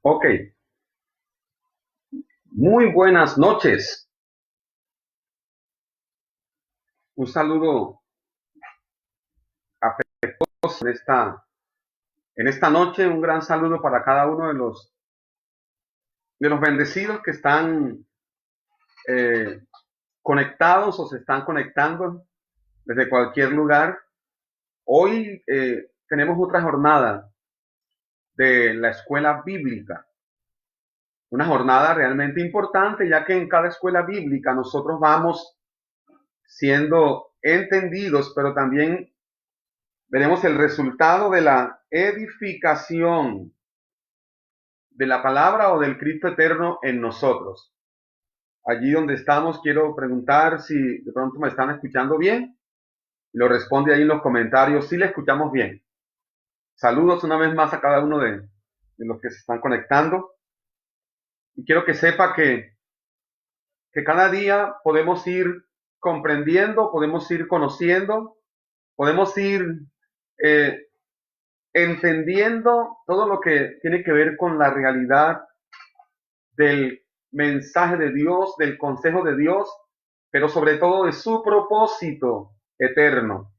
Ok, muy buenas noches. Un saludo afectuoso en esta noche, un gran saludo para cada uno de los bendecidos que están eh, conectados o se están conectando desde cualquier lugar. Hoy tenemos otra jornada de la escuela bíblica, una jornada realmente importante, ya que en cada escuela bíblica nosotros vamos siendo entendidos, pero también veremos el resultado de la edificación de la palabra o del Cristo eterno en nosotros. Allí donde estamos, quiero preguntar si de pronto me están escuchando bien. Lo responde ahí en los comentarios, si le escuchamos bien. Saludos una vez más a cada uno de los que se están conectando. Y quiero que sepa que cada día podemos ir comprendiendo, podemos ir conociendo, podemos ir eh, entendiendo todo lo que tiene que ver con la realidad del mensaje de Dios, del consejo de Dios, pero sobre todo de su propósito eterno.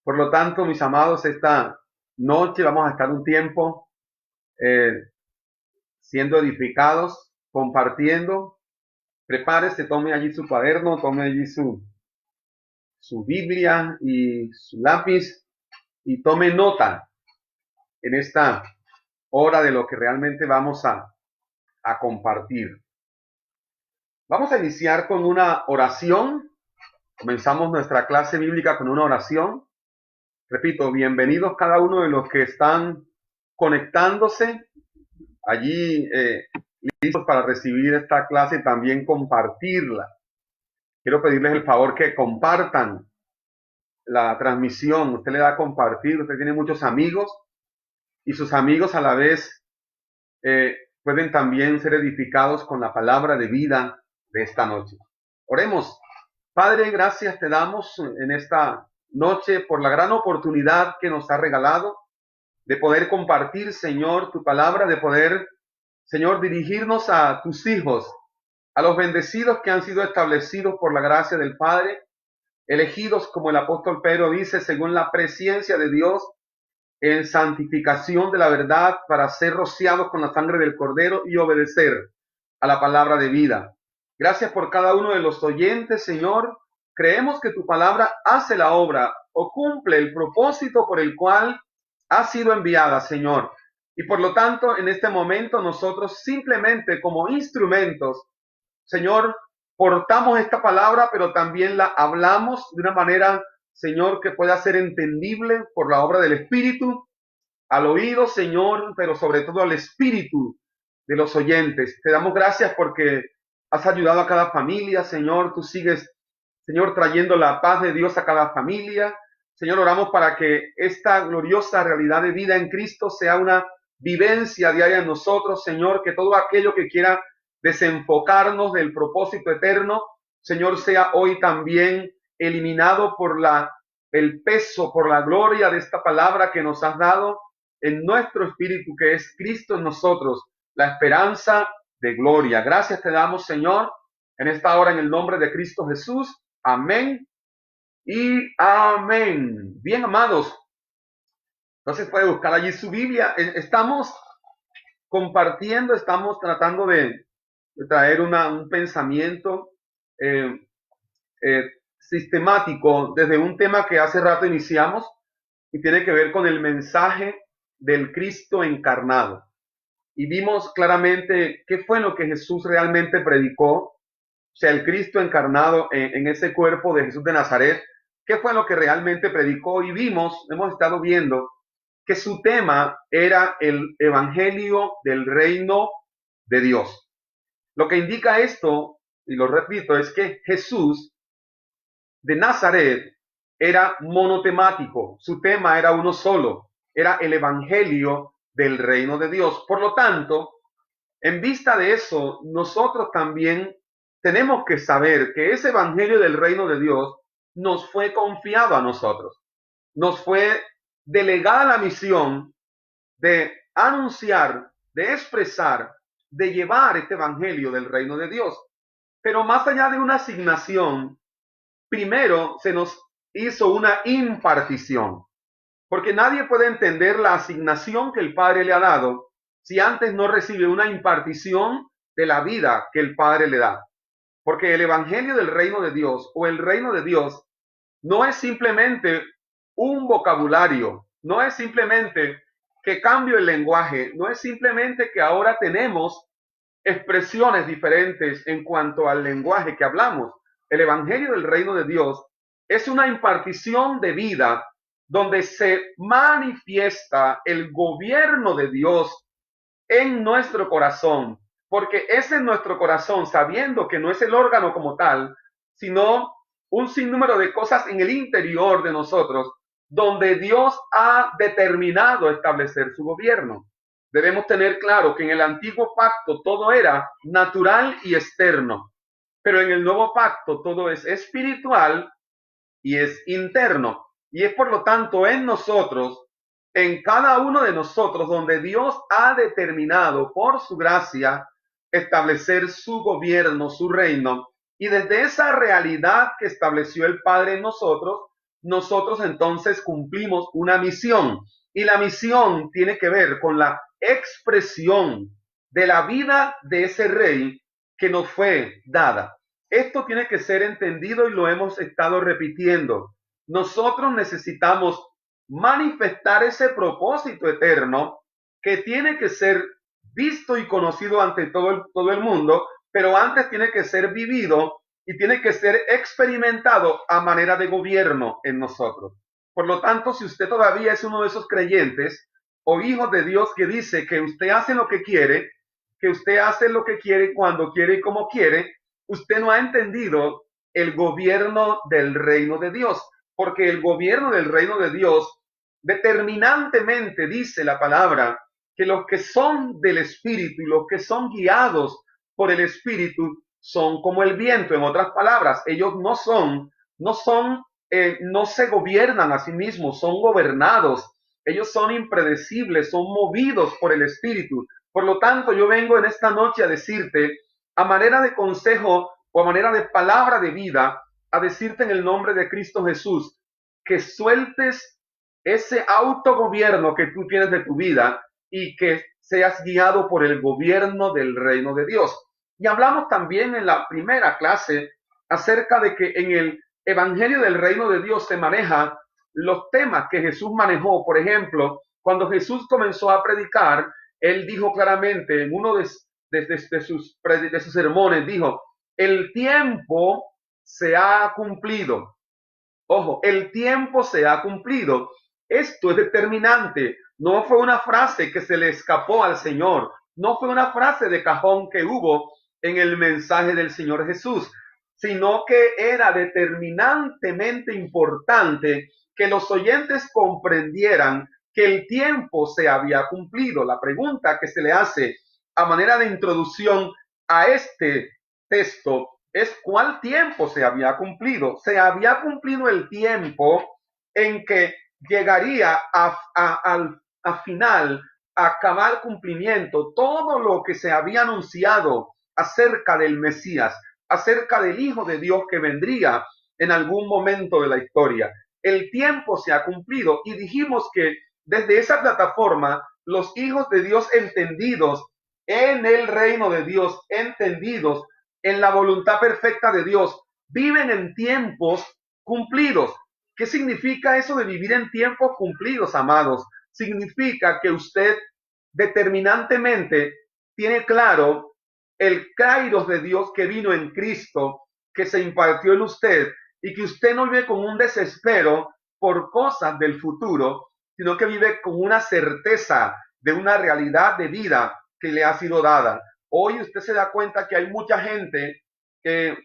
Por lo tanto, mis amados, esta noche vamos a estar un tiempo eh, siendo edificados, compartiendo. Prepárese, tome allí su cuaderno, tome allí su Biblia y su lápiz y tome nota en esta hora de lo que realmente vamos a compartir. Vamos a iniciar con una oración. Comenzamos nuestra clase bíblica con una oración. Repito, bienvenidos cada uno de los que están conectándose allí listos para recibir esta clase y también compartirla. Quiero pedirles el favor que compartan la transmisión. Usted le da a compartir, usted tiene muchos amigos y sus amigos a la vez pueden también ser edificados con la palabra de vida de esta noche. Oremos. Padre, gracias te damos en esta noche por la gran oportunidad que nos ha regalado de poder compartir, Señor, tu palabra, de poder, Señor, dirigirnos a tus hijos, a los bendecidos que han sido establecidos por la gracia del Padre, elegidos, como el apóstol Pedro dice, según la presciencia de Dios, en santificación de la verdad, para ser rociados con la sangre del Cordero y obedecer a la palabra de vida. Gracias por cada uno de los oyentes, Señor. Creemos que tu palabra hace la obra o cumple el propósito por el cual ha sido enviada, Señor. Y por lo tanto, en este momento nosotros simplemente como instrumentos, Señor, portamos esta palabra, pero también la hablamos de una manera, Señor, que pueda ser entendible por la obra del Espíritu, al oído, Señor, pero sobre todo al espíritu de los oyentes. Te damos gracias porque has ayudado a cada familia, Señor. Tú sigues, Señor, trayendo la paz de Dios a cada familia. Señor, oramos para que esta gloriosa realidad de vida en Cristo sea una vivencia diaria en nosotros, Señor, que todo aquello que quiera desenfocarnos del propósito eterno, Señor, sea hoy también eliminado por el peso, por la gloria de esta palabra que nos has dado en nuestro espíritu, que es Cristo en nosotros, la esperanza de gloria. Gracias te damos, Señor, en esta hora en el nombre de Cristo Jesús. Amén y amén. Bien, amados, entonces puede buscar allí su Biblia. Estamos compartiendo, estamos tratando de traer un pensamiento eh, sistemático desde un tema que hace rato iniciamos y tiene que ver con el mensaje del Cristo encarnado. Y vimos claramente qué fue lo que Jesús realmente predicó, o sea, el Cristo encarnado en ese cuerpo de Jesús de Nazaret, qué fue lo que realmente predicó. Y hemos estado viendo que su tema era el evangelio del reino de Dios. Lo que indica esto, y lo repito, es que Jesús de Nazaret era monotemático, su tema era uno solo, era el evangelio del reino de Dios. Por lo tanto, en vista de eso, nosotros también tenemos que saber que ese evangelio del reino de Dios nos fue confiado a nosotros. Nos fue delegada la misión de anunciar de expresar, de llevar este evangelio del reino de Dios. Pero más allá de una asignación, primero se nos hizo una impartición, porque nadie puede entender la asignación que el Padre le ha dado si antes no recibe una impartición de la vida que el Padre le da. Porque el evangelio del reino de Dios o el reino de Dios no es simplemente un vocabulario, no es simplemente que cambio el lenguaje, no es simplemente que ahora tenemos expresiones diferentes en cuanto al lenguaje que hablamos. El evangelio del reino de Dios es una impartición de vida donde se manifiesta el gobierno de Dios en nuestro corazón, porque es en nuestro corazón, sabiendo que no es el órgano como tal, sino un sinnúmero de cosas en el interior de nosotros, donde Dios ha determinado establecer su gobierno. Debemos tener claro que en el antiguo pacto todo era natural y externo, pero en el nuevo pacto todo es espiritual y es interno. Y es por lo tanto en nosotros, en cada uno de nosotros, donde Dios ha determinado por su gracia establecer su gobierno, su reino. Y desde esa realidad que estableció el Padre en nosotros, nosotros entonces cumplimos una misión. Y la misión tiene que ver con la expresión de la vida de ese rey que nos fue dada. Esto tiene que ser entendido y lo hemos estado repitiendo. Nosotros necesitamos manifestar ese propósito eterno que tiene que ser visto y conocido ante todo el mundo, pero antes tiene que ser vivido y tiene que ser experimentado a manera de gobierno en nosotros. Por lo tanto, si usted todavía es uno de esos creyentes o hijos de Dios que dice que usted hace lo que quiere cuando quiere y como quiere, usted no ha entendido el gobierno del reino de Dios, porque el gobierno del reino de Dios determinantemente dice la palabra que los que son del Espíritu y los que son guiados por el Espíritu son como el viento. En otras palabras, ellos no se gobiernan a sí mismos, son gobernados. Ellos son impredecibles, son movidos por el Espíritu. Por lo tanto, yo vengo en esta noche a decirte, a manera de consejo o a manera de palabra de vida, a decirte en el nombre de Cristo Jesús, que sueltes ese autogobierno que tú tienes de tu vida y que seas guiado por el gobierno del reino de Dios. Y hablamos también en la primera clase acerca de que en el evangelio del reino de Dios se maneja los temas que Jesús manejó. Por ejemplo, cuando Jesús comenzó a predicar, él dijo claramente en uno de sus sermones, dijo, el tiempo se ha cumplido. Ojo, el tiempo se ha cumplido. Esto es determinante. No fue una frase que se le escapó al Señor. No fue una frase de cajón que hubo en el mensaje del Señor Jesús, sino que era determinantemente importante que los oyentes comprendieran que el tiempo se había cumplido. La pregunta que se le hace a manera de introducción a este texto es cuál tiempo se había cumplido. Se había cumplido el tiempo en que llegaría a final, a cabal cumplimiento, todo lo que se había anunciado acerca del Mesías, acerca del Hijo de Dios que vendría en algún momento de la historia. El tiempo se ha cumplido y dijimos que desde esa plataforma, los hijos de Dios entendidos en el reino de Dios, entendidos en la voluntad perfecta de Dios, viven en tiempos cumplidos. ¿Qué significa eso de vivir en tiempos cumplidos, amados? Significa que usted determinantemente tiene claro el kairos de Dios que vino en Cristo, que se impartió en usted, y que usted no vive con un desespero por cosas del futuro, sino que vive con una certeza de una realidad de vida que le ha sido dada. Hoy usted se da cuenta que hay mucha gente que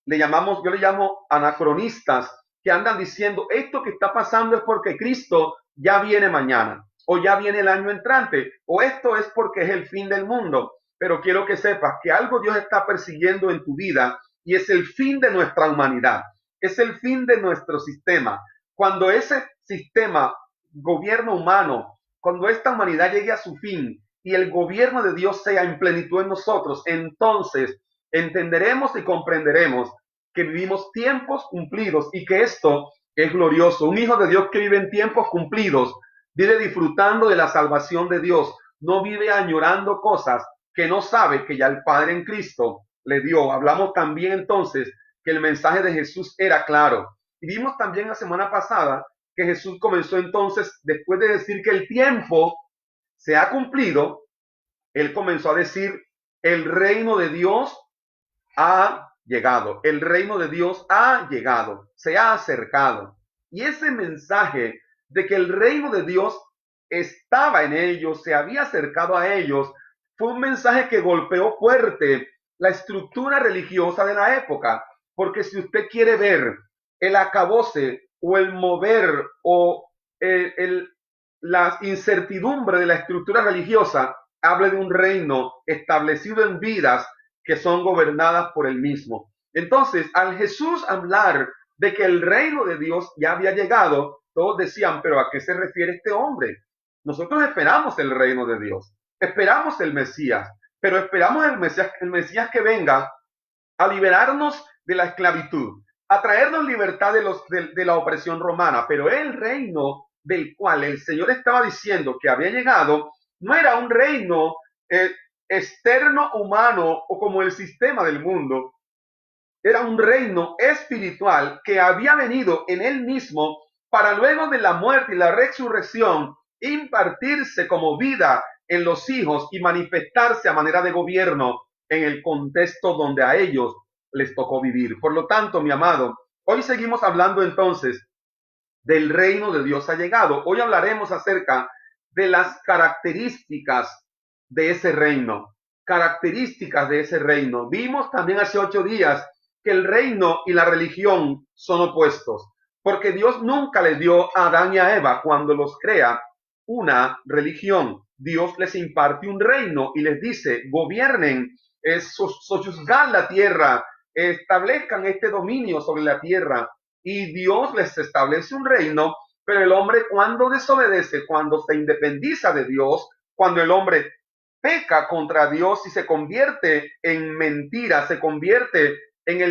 yo le llamo anacronistas, que andan diciendo esto que está pasando es porque Cristo ya viene mañana, o ya viene el año entrante, o esto es porque es el fin del mundo. Pero quiero que sepas que algo Dios está persiguiendo en tu vida y es el fin de nuestra humanidad, es el fin de nuestro sistema. Cuando ese sistema, gobierno humano, cuando esta humanidad llegue a su fin y el gobierno de Dios sea en plenitud en nosotros, entonces entenderemos y comprenderemos que vivimos tiempos cumplidos y que esto es glorioso. Un hijo de Dios que vive en tiempos cumplidos vive disfrutando de la salvación de Dios, no vive añorando cosas que no sabe que ya el Padre en Cristo le dio. Hablamos también entonces que el mensaje de Jesús era claro. Y vimos también la semana pasada que Jesús comenzó entonces, después de decir que el tiempo se ha cumplido, él comenzó a decir, el reino de Dios ha llegado, el reino de Dios ha llegado, se ha acercado. Y ese mensaje de que el reino de Dios estaba en ellos, se había acercado a ellos, fue un mensaje que golpeó fuerte la estructura religiosa de la época. Porque si usted quiere ver el acabose o el mover o la incertidumbre de la estructura religiosa, hable de un reino establecido en vidas que son gobernadas por él mismo. Entonces, al Jesús hablar de que el reino de Dios ya había llegado, todos decían, pero ¿a qué se refiere este hombre? Nosotros esperamos el reino de Dios, esperamos el Mesías, pero esperamos el Mesías que venga a liberarnos de la esclavitud, a traernos libertad de la opresión romana, pero el reino del cual el Señor estaba diciendo que había llegado, no era un reino externo humano o como el sistema del mundo, era un reino espiritual que había venido en él mismo para luego de la muerte y la resurrección impartirse como vida en los hijos y manifestarse a manera de gobierno en el contexto donde a ellos les tocó vivir. Por lo tanto, mi amado, hoy seguimos hablando entonces del reino de Dios ha llegado. Hoy hablaremos acerca de las características de ese reino. Características de ese reino. Vimos también hace 8 días que el reino y la religión son opuestos, porque Dios nunca le dio a Adán y a Eva cuando los crea una religión. Dios les imparte un reino y les dice, gobiernen, sojuzgar la tierra, establezcan este dominio sobre la tierra. Y Dios les establece un reino, pero el hombre cuando desobedece, cuando se independiza de Dios, cuando el hombre peca contra Dios y se convierte en mentira, se convierte en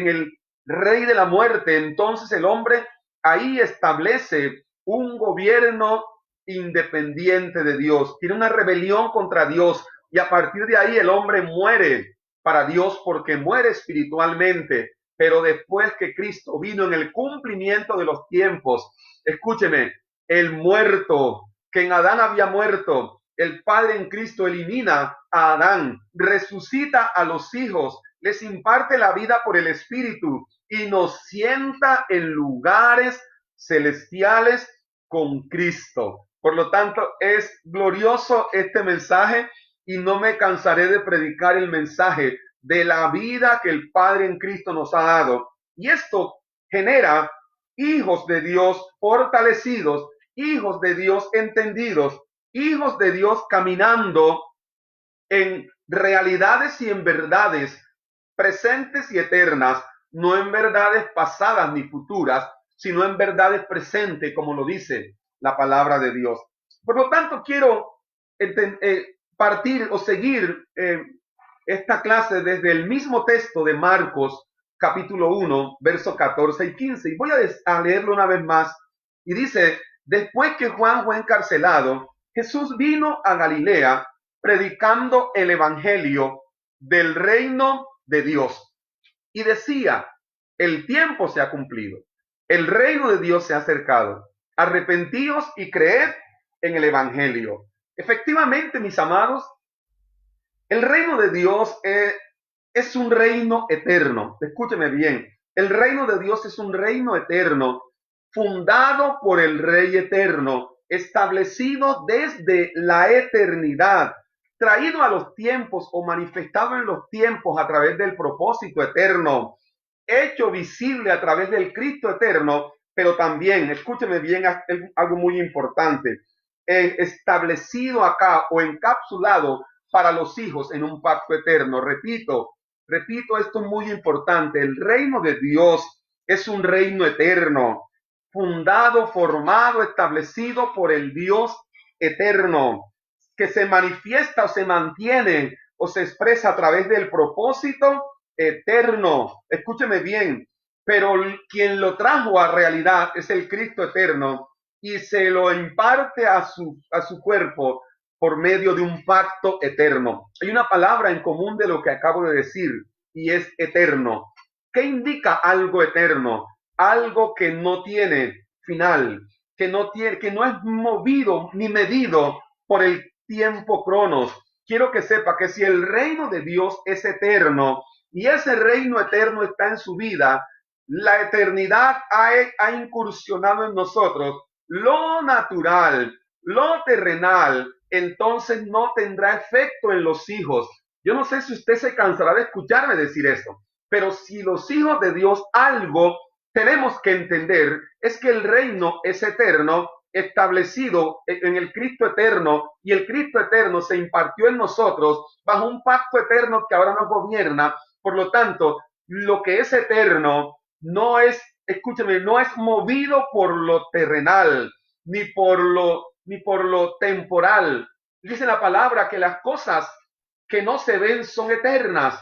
el rey de la muerte, entonces el hombre ahí establece un gobierno independiente de Dios, tiene una rebelión contra Dios y a partir de ahí el hombre muere para Dios porque muere espiritualmente. Pero después que Cristo vino en el cumplimiento de los tiempos, escúcheme, el muerto que en Adán había muerto, el Padre en Cristo elimina a Adán, resucita a los hijos, les imparte la vida por el Espíritu y nos sienta en lugares celestiales con Cristo. Por lo tanto, es glorioso este mensaje y no me cansaré de predicar el mensaje de la vida que el Padre en Cristo nos ha dado. Y esto genera hijos de Dios fortalecidos, hijos de Dios entendidos, hijos de Dios caminando en realidades y en verdades presentes y eternas, no en verdades pasadas ni futuras, sino en verdades presentes, como lo dice la palabra de Dios. Por lo tanto, quiero partir o seguir esta clase desde el mismo texto de Marcos, capítulo 1, versos 14 y 15. Y voy a leerlo una vez más. Y dice, después que Juan fue encarcelado, Jesús vino a Galilea predicando el evangelio del reino de Dios. Y decía, el tiempo se ha cumplido, el reino de Dios se ha acercado. Arrepentíos y creed en el evangelio. Efectivamente, mis amados, el reino de Dios es un reino eterno. Escúcheme bien. El reino de Dios es un reino eterno, fundado por el Rey eterno, establecido desde la eternidad, traído a los tiempos o manifestado en los tiempos a través del propósito eterno, hecho visible a través del Cristo eterno, pero también, escúcheme bien, algo muy importante, establecido acá o encapsulado para los hijos en un pacto eterno. Repito, esto es muy importante. El reino de Dios es un reino eterno, fundado, formado, establecido por el Dios eterno, que se manifiesta o se mantiene o se expresa a través del propósito eterno. Escúcheme bien, pero quien lo trajo a realidad es el Cristo eterno y se lo imparte a su cuerpo por medio de un pacto eterno. Hay una palabra en común de lo que acabo de decir y es eterno. ¿Qué indica algo eterno? Algo que no tiene final, que no es movido ni medido por el tiempo cronos. Quiero que sepa que si el reino de Dios es eterno y ese reino eterno está en su vida, la eternidad ha incursionado en nosotros. Lo natural, lo terrenal, entonces no tendrá efecto en los hijos. Yo no sé si usted se cansará de escucharme decir esto, pero si los hijos de Dios algo tenemos que entender es que el reino es eterno, establecido en el Cristo eterno, y el Cristo eterno se impartió en nosotros bajo un pacto eterno que ahora nos gobierna. Por lo tanto, lo que es eterno no es, escúcheme, no es movido por lo terrenal, ni por lo temporal. Dice la palabra que las cosas que no se ven son eternas,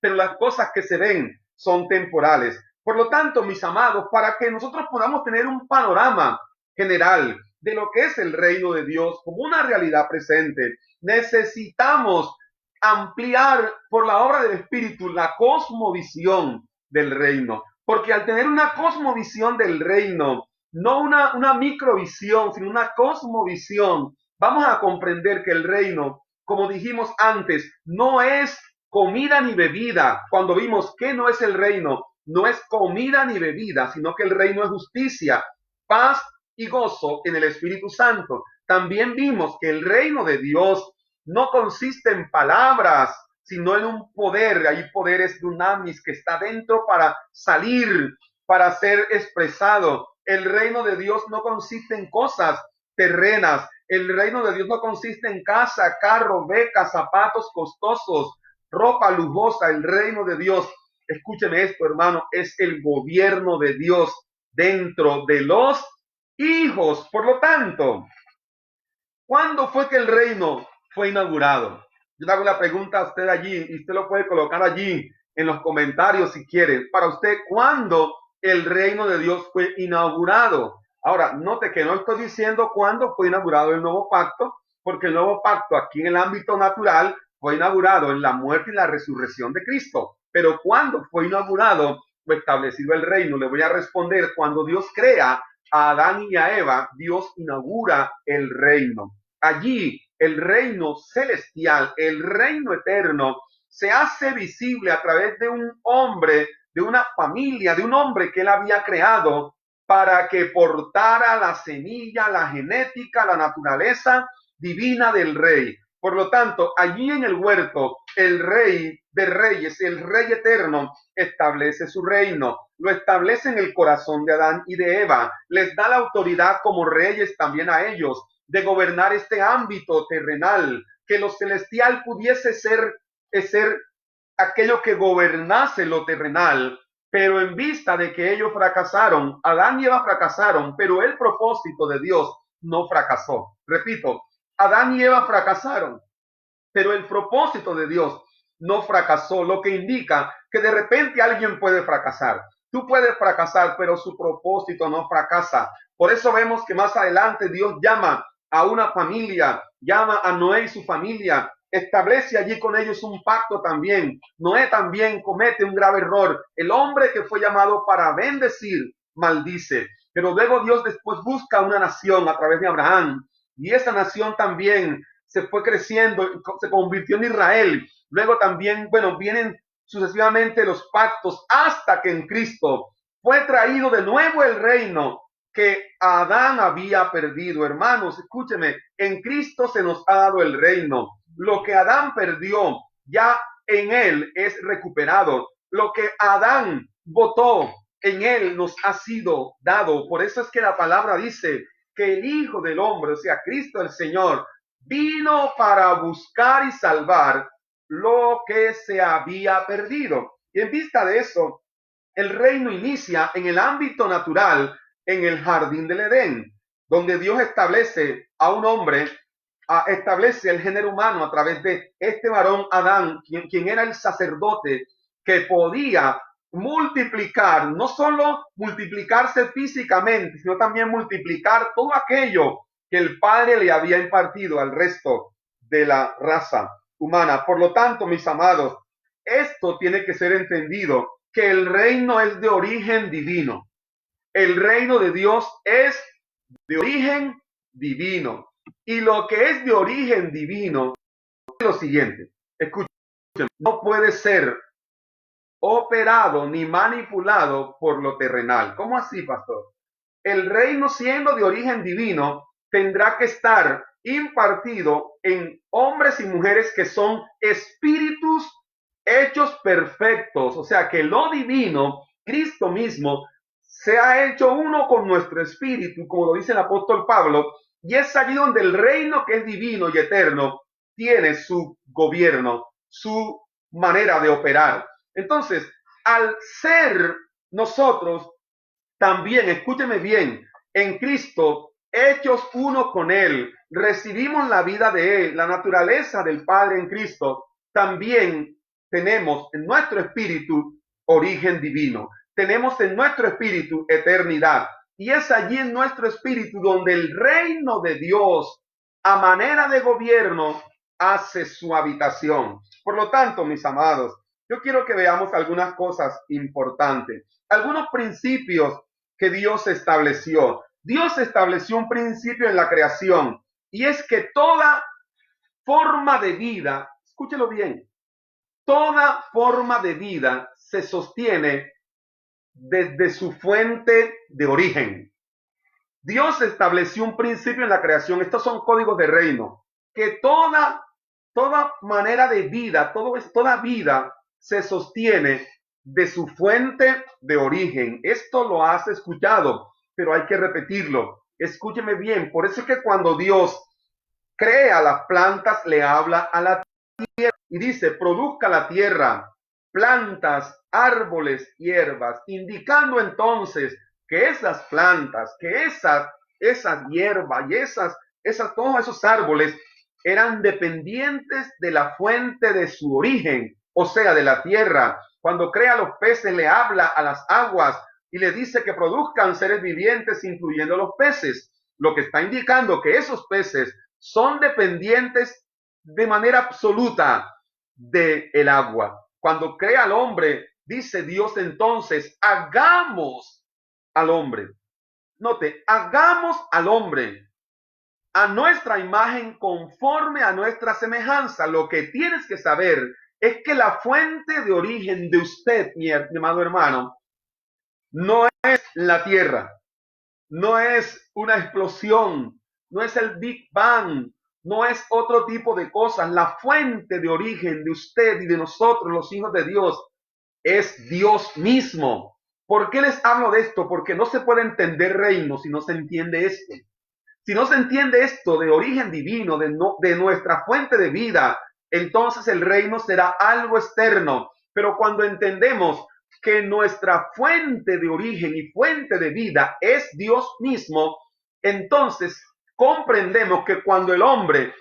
pero las cosas que se ven son temporales. Por lo tanto, mis amados, para que nosotros podamos tener un panorama general de lo que es el reino de Dios como una realidad presente, necesitamos ampliar por la obra del Espíritu la cosmovisión del reino. Porque al tener una cosmovisión del reino, no una microvisión, sino una cosmovisión, vamos a comprender que el reino, como dijimos antes, no es comida ni bebida. Cuando vimos que no es el reino, no es comida ni bebida, sino que el reino es justicia, paz y gozo en el Espíritu Santo. También vimos que el reino de Dios no consiste en palabras, sino en un poder. Hay poderes dunamis que está dentro para salir, para ser expresado. El reino de Dios no consiste en cosas terrenas. El reino de Dios no consiste en casa, carro, becas, zapatos costosos, ropa lujosa. El reino de Dios, escúcheme esto, hermano, es el gobierno de Dios dentro de los hijos. Por lo tanto, ¿cuándo fue que el reino fue inaugurado? Yo le hago la pregunta a usted allí y usted lo puede colocar allí en los comentarios si quiere. Para usted, ¿cuándo el reino de Dios fue inaugurado? Ahora, note que no estoy diciendo cuándo fue inaugurado el nuevo pacto, porque el nuevo pacto aquí en el ámbito natural fue inaugurado en la muerte y la resurrección de Cristo. Pero ¿cuándo fue inaugurado o establecido el reino? Le voy a responder: cuando Dios crea a Adán y a Eva, Dios inaugura el reino. Allí el reino celestial, el reino eterno, se hace visible a través de un hombre, de una familia, de un hombre que él había creado para que portara la semilla, la genética, la naturaleza divina del rey. Por lo tanto, allí en el huerto, el rey de reyes, el rey eterno, establece su reino. Lo establece en el corazón de Adán y de Eva. Les da la autoridad como reyes también a ellos de gobernar este ámbito terrenal, que lo celestial pudiese ser aquello que gobernase lo terrenal, pero en vista de que ellos fracasaron, Adán y Eva fracasaron, pero el propósito de Dios no fracasó. Repito, Adán y Eva fracasaron, pero el propósito de Dios no fracasó, lo que indica que de repente alguien puede fracasar. Tú puedes fracasar, pero su propósito no fracasa. Por eso vemos que más adelante Dios llama a una familia, llama a Noé y su familia, establece allí con ellos un pacto también. Noé también comete un grave error. El hombre que fue llamado para bendecir, maldice. Pero luego Dios después busca una nación a través de Abraham, y esa nación también se fue creciendo, se convirtió en Israel. Luego también, bueno, vienen sucesivamente los pactos hasta que en Cristo fue traído de nuevo el reino que Adán había perdido. Hermanos, escúcheme, en Cristo se nos ha dado el reino. Lo que Adán perdió, ya en él es recuperado. Lo que Adán votó, en él nos ha sido dado. Por eso es que la palabra dice que el Hijo del Hombre, o sea, Cristo el Señor, vino para buscar y salvar lo que se había perdido. Y en vista de eso, el reino inicia en el ámbito natural, en el jardín del Edén, donde Dios establece a un hombre establece el género humano a través de este varón Adán, quien era el sacerdote que podía multiplicar, no solo multiplicarse físicamente, sino también multiplicar todo aquello que el Padre le había impartido al resto de la raza humana. Por lo tanto, mis amados, esto tiene que ser entendido, que el reino es de origen divino. El reino de Dios es de origen divino. Y lo que es de origen divino es lo siguiente. Escuchen, no puede ser operado ni manipulado por lo terrenal. ¿Cómo así, pastor? El reino, siendo de origen divino, tendrá que estar impartido en hombres y mujeres que son espíritus hechos perfectos. O sea, que lo divino, Cristo mismo, se ha hecho uno con nuestro espíritu, como lo dice el apóstol Pablo, y es allí donde el reino que es divino y eterno tiene su gobierno, su manera de operar. Entonces, al ser nosotros también, escúcheme bien, en Cristo, hechos uno con Él, recibimos la vida de Él, la naturaleza del Padre en Cristo, también tenemos en nuestro espíritu origen divino, tenemos en nuestro espíritu eternidad, y es allí en nuestro espíritu donde el reino de Dios, a manera de gobierno, hace su habitación. Por lo tanto, mis amados, yo quiero que veamos algunas cosas importantes, algunos principios que Dios estableció. Dios estableció un principio en la creación, y es que toda forma de vida, escúchelo bien, toda forma de vida se sostiene desde su fuente de origen. Dios estableció un principio en la creación, estos son códigos de reino, que toda manera de vida, toda vida se sostiene de su fuente de origen. Esto lo has escuchado, pero hay que repetirlo. Escúcheme bien, por eso es que cuando Dios crea las plantas, le habla a la tierra y dice, produzca la tierra plantas, árboles, hierbas, indicando entonces que esas plantas, que esas hierbas y todos esos árboles eran dependientes de la fuente de su origen, o sea, de la tierra. Cuando crea los peces, le habla a las aguas y le dice que produzcan seres vivientes, incluyendo los peces, lo que está indicando que esos peces son dependientes de manera absoluta del agua. Cuando crea al hombre, dice Dios entonces, hagamos al hombre. Note, hagamos al hombre a nuestra imagen, conforme a nuestra semejanza. Lo que tienes que saber es que la fuente de origen de usted, mi amado hermano, no es la tierra, no es una explosión, no es el Big Bang, no es otro tipo de cosas. La fuente de origen de usted y de nosotros, los hijos de Dios, es Dios mismo. ¿Por qué les hablo de esto? Porque no se puede entender reino si no se entiende esto. Si no se entiende esto de origen divino, de nuestra fuente de vida, entonces el reino será algo externo. Pero cuando entendemos que nuestra fuente de origen y fuente de vida es Dios mismo, entonces comprendemos que cuando el hombre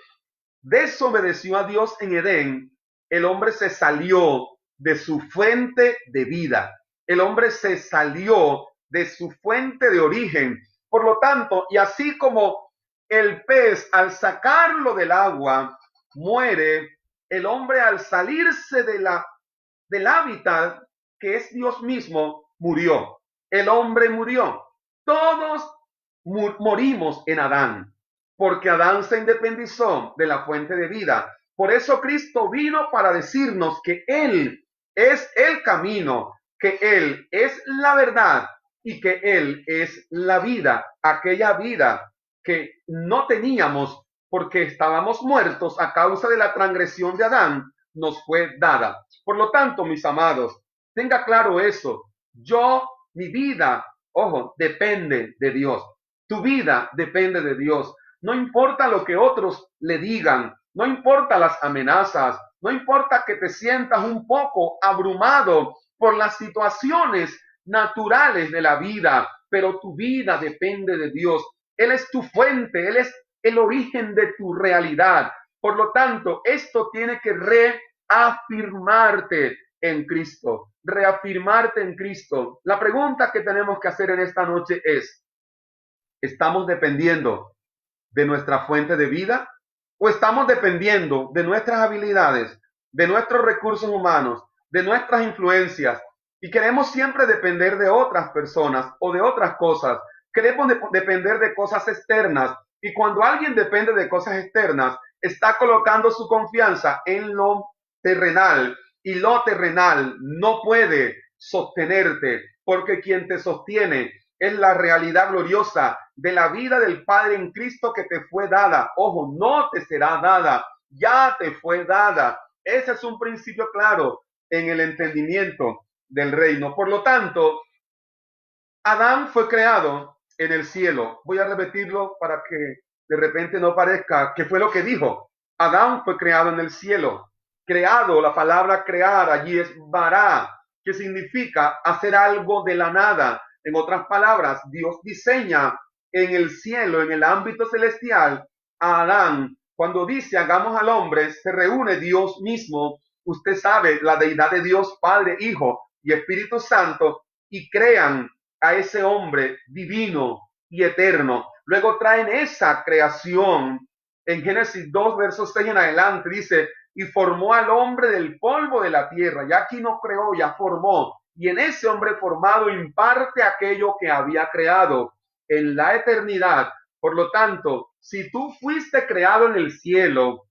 desobedeció a Dios en Edén, el hombre se salió de su fuente de vida. El hombre se salió de su fuente de origen. Por lo tanto, y así como el pez al sacarlo del agua muere, el hombre al salirse del hábitat que es Dios mismo murió. El hombre murió. Todos morimos en Adán, porque Adán se independizó de la fuente de vida. Por eso Cristo vino para decirnos que Él es el camino, que Él es la verdad y que Él es la vida, aquella vida que no teníamos porque estábamos muertos a causa de la transgresión de Adán, nos fue dada. Por lo tanto, mis amados, tenga claro eso. Mi vida, ojo, depende de Dios. Tu vida depende de Dios. No importa lo que otros le digan, no importa las amenazas, no importa que te sientas un poco abrumado por las situaciones naturales de la vida, pero tu vida depende de Dios. Él es tu fuente, Él es el origen de tu realidad. Por lo tanto, esto tiene que reafirmarte en Cristo, reafirmarte en Cristo. La pregunta que tenemos que hacer en esta noche es, ¿estamos dependiendo de nuestra fuente de vida o estamos dependiendo de nuestras habilidades, de nuestros recursos humanos, de nuestras influencias y queremos siempre depender de otras personas o de otras cosas? Queremos depender de cosas externas y cuando alguien depende de cosas externas está colocando su confianza en lo terrenal y lo terrenal no puede sostenerte porque quien te sostiene es la realidad gloriosa de la vida del Padre en Cristo que te fue dada. Ojo, no te será dada, ya te fue dada. Ese es un principio claro en el entendimiento del reino. Por lo tanto, Adán fue creado en el cielo. Voy a repetirlo para que de repente no parezca que fue lo que dijo. Adán fue creado en el cielo. Creado, la palabra crear allí es bara, que significa hacer algo de la nada. En otras palabras, Dios diseña en el cielo, en el ámbito celestial, a Adán. Cuando dice hagamos al hombre, se reúne Dios mismo. Usted sabe, la deidad de Dios, Padre, Hijo y Espíritu Santo, y crean a ese hombre divino y eterno. Luego traen esa creación. En Génesis 2, versos 6 en adelante, dice, y formó al hombre del polvo de la tierra. Ya aquí no creó, ya formó. Y en ese hombre formado imparte aquello que había creado en la eternidad. Por lo tanto, si tú fuiste creado en el cielo,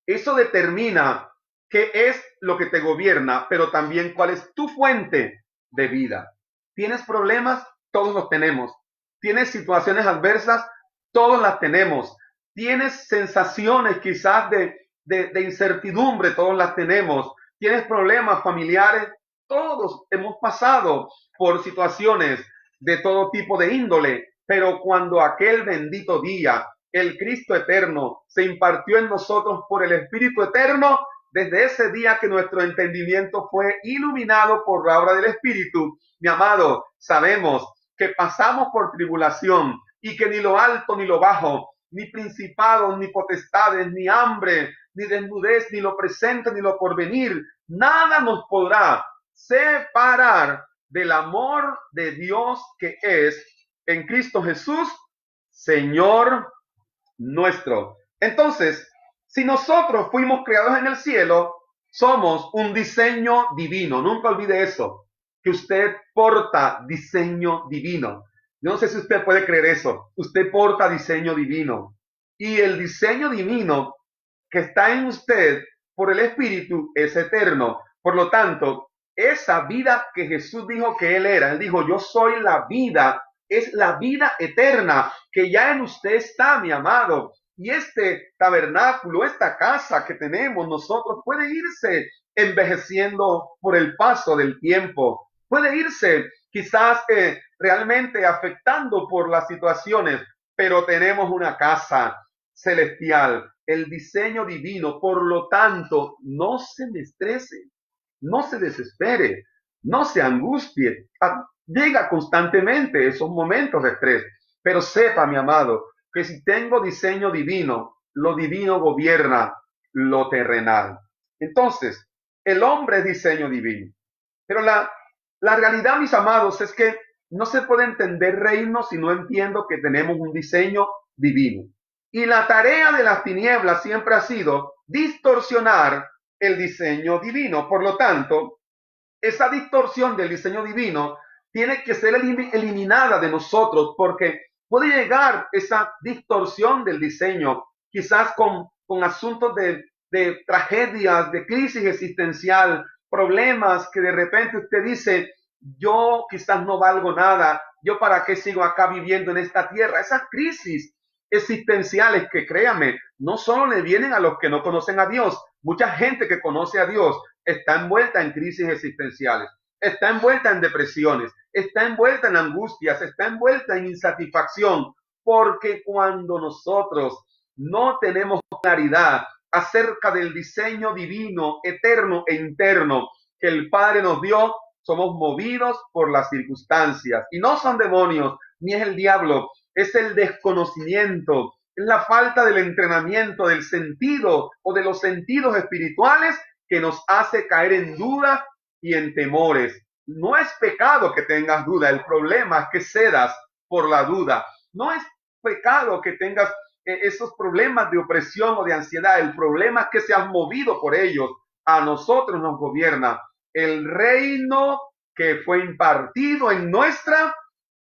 eso determina qué es lo que te gobierna, pero también cuál es tu fuente de vida. ¿Tienes problemas? Todos los tenemos. ¿Tienes situaciones adversas? Todos las tenemos. ¿Tienes sensaciones quizás de incertidumbre? Todos las tenemos. ¿Tienes problemas familiares? Todos hemos pasado por situaciones de todo tipo de índole, pero cuando aquel bendito día el Cristo eterno se impartió en nosotros por el Espíritu eterno, desde ese día que nuestro entendimiento fue iluminado por la obra del Espíritu, mi amado, sabemos que pasamos por tribulación y que ni lo alto ni lo bajo, ni principados, ni potestades, ni hambre, ni desnudez, ni lo presente, ni lo porvenir, nada nos podrá separar del amor de Dios que es en Cristo Jesús, Señor nuestro. Entonces, si nosotros fuimos creados en el cielo, somos un diseño divino. Nunca olvide eso, que usted porta diseño divino. Yo no sé si usted puede creer eso. Usted porta diseño divino. Y el diseño divino que está en usted por el Espíritu es eterno. Por lo tanto, esa vida que Jesús dijo que Él era, Él dijo, yo soy la vida, es la vida eterna que ya en usted está, mi amado. Y este tabernáculo, esta casa que tenemos nosotros puede irse envejeciendo por el paso del tiempo. Puede irse quizás realmente afectando por las situaciones, pero tenemos una casa celestial, el diseño divino. Por lo tanto, no se me estrese, no se desespere, no se angustie. Llega constantemente esos momentos de estrés, pero sepa, mi amado, que si tengo diseño divino, lo divino gobierna lo terrenal. Entonces, el hombre es diseño divino. Pero la realidad, mis amados, es que no se puede entender reino si no entiendo que tenemos un diseño divino. Y la tarea de las tinieblas siempre ha sido distorsionar el diseño divino. Por lo tanto, esa distorsión del diseño divino tiene que ser eliminada de nosotros, porque puede llegar esa distorsión del diseño, quizás con asuntos de tragedias, de crisis existencial, problemas que de repente usted dice, yo quizás no valgo nada, yo para qué sigo acá viviendo en esta tierra. Esas crisis existenciales que, créame, no solo le vienen a los que no conocen a Dios. Mucha gente que conoce a Dios está envuelta en crisis existenciales, está envuelta en depresiones, está envuelta en angustias, está envuelta en insatisfacción, porque cuando nosotros no tenemos claridad acerca del diseño divino, eterno e interno que el Padre nos dio, somos movidos por las circunstancias. Y no son demonios, ni es el diablo, es el desconocimiento, Es la falta del entrenamiento, del sentido o de los sentidos espirituales que nos hace caer en dudas y en temores. No es pecado que tengas duda, el problema es que cedas por la duda. No es pecado que tengas esos problemas de opresión o de ansiedad, el problema es que seas movido por ellos. A nosotros nos gobierna el reino que fue impartido en nuestra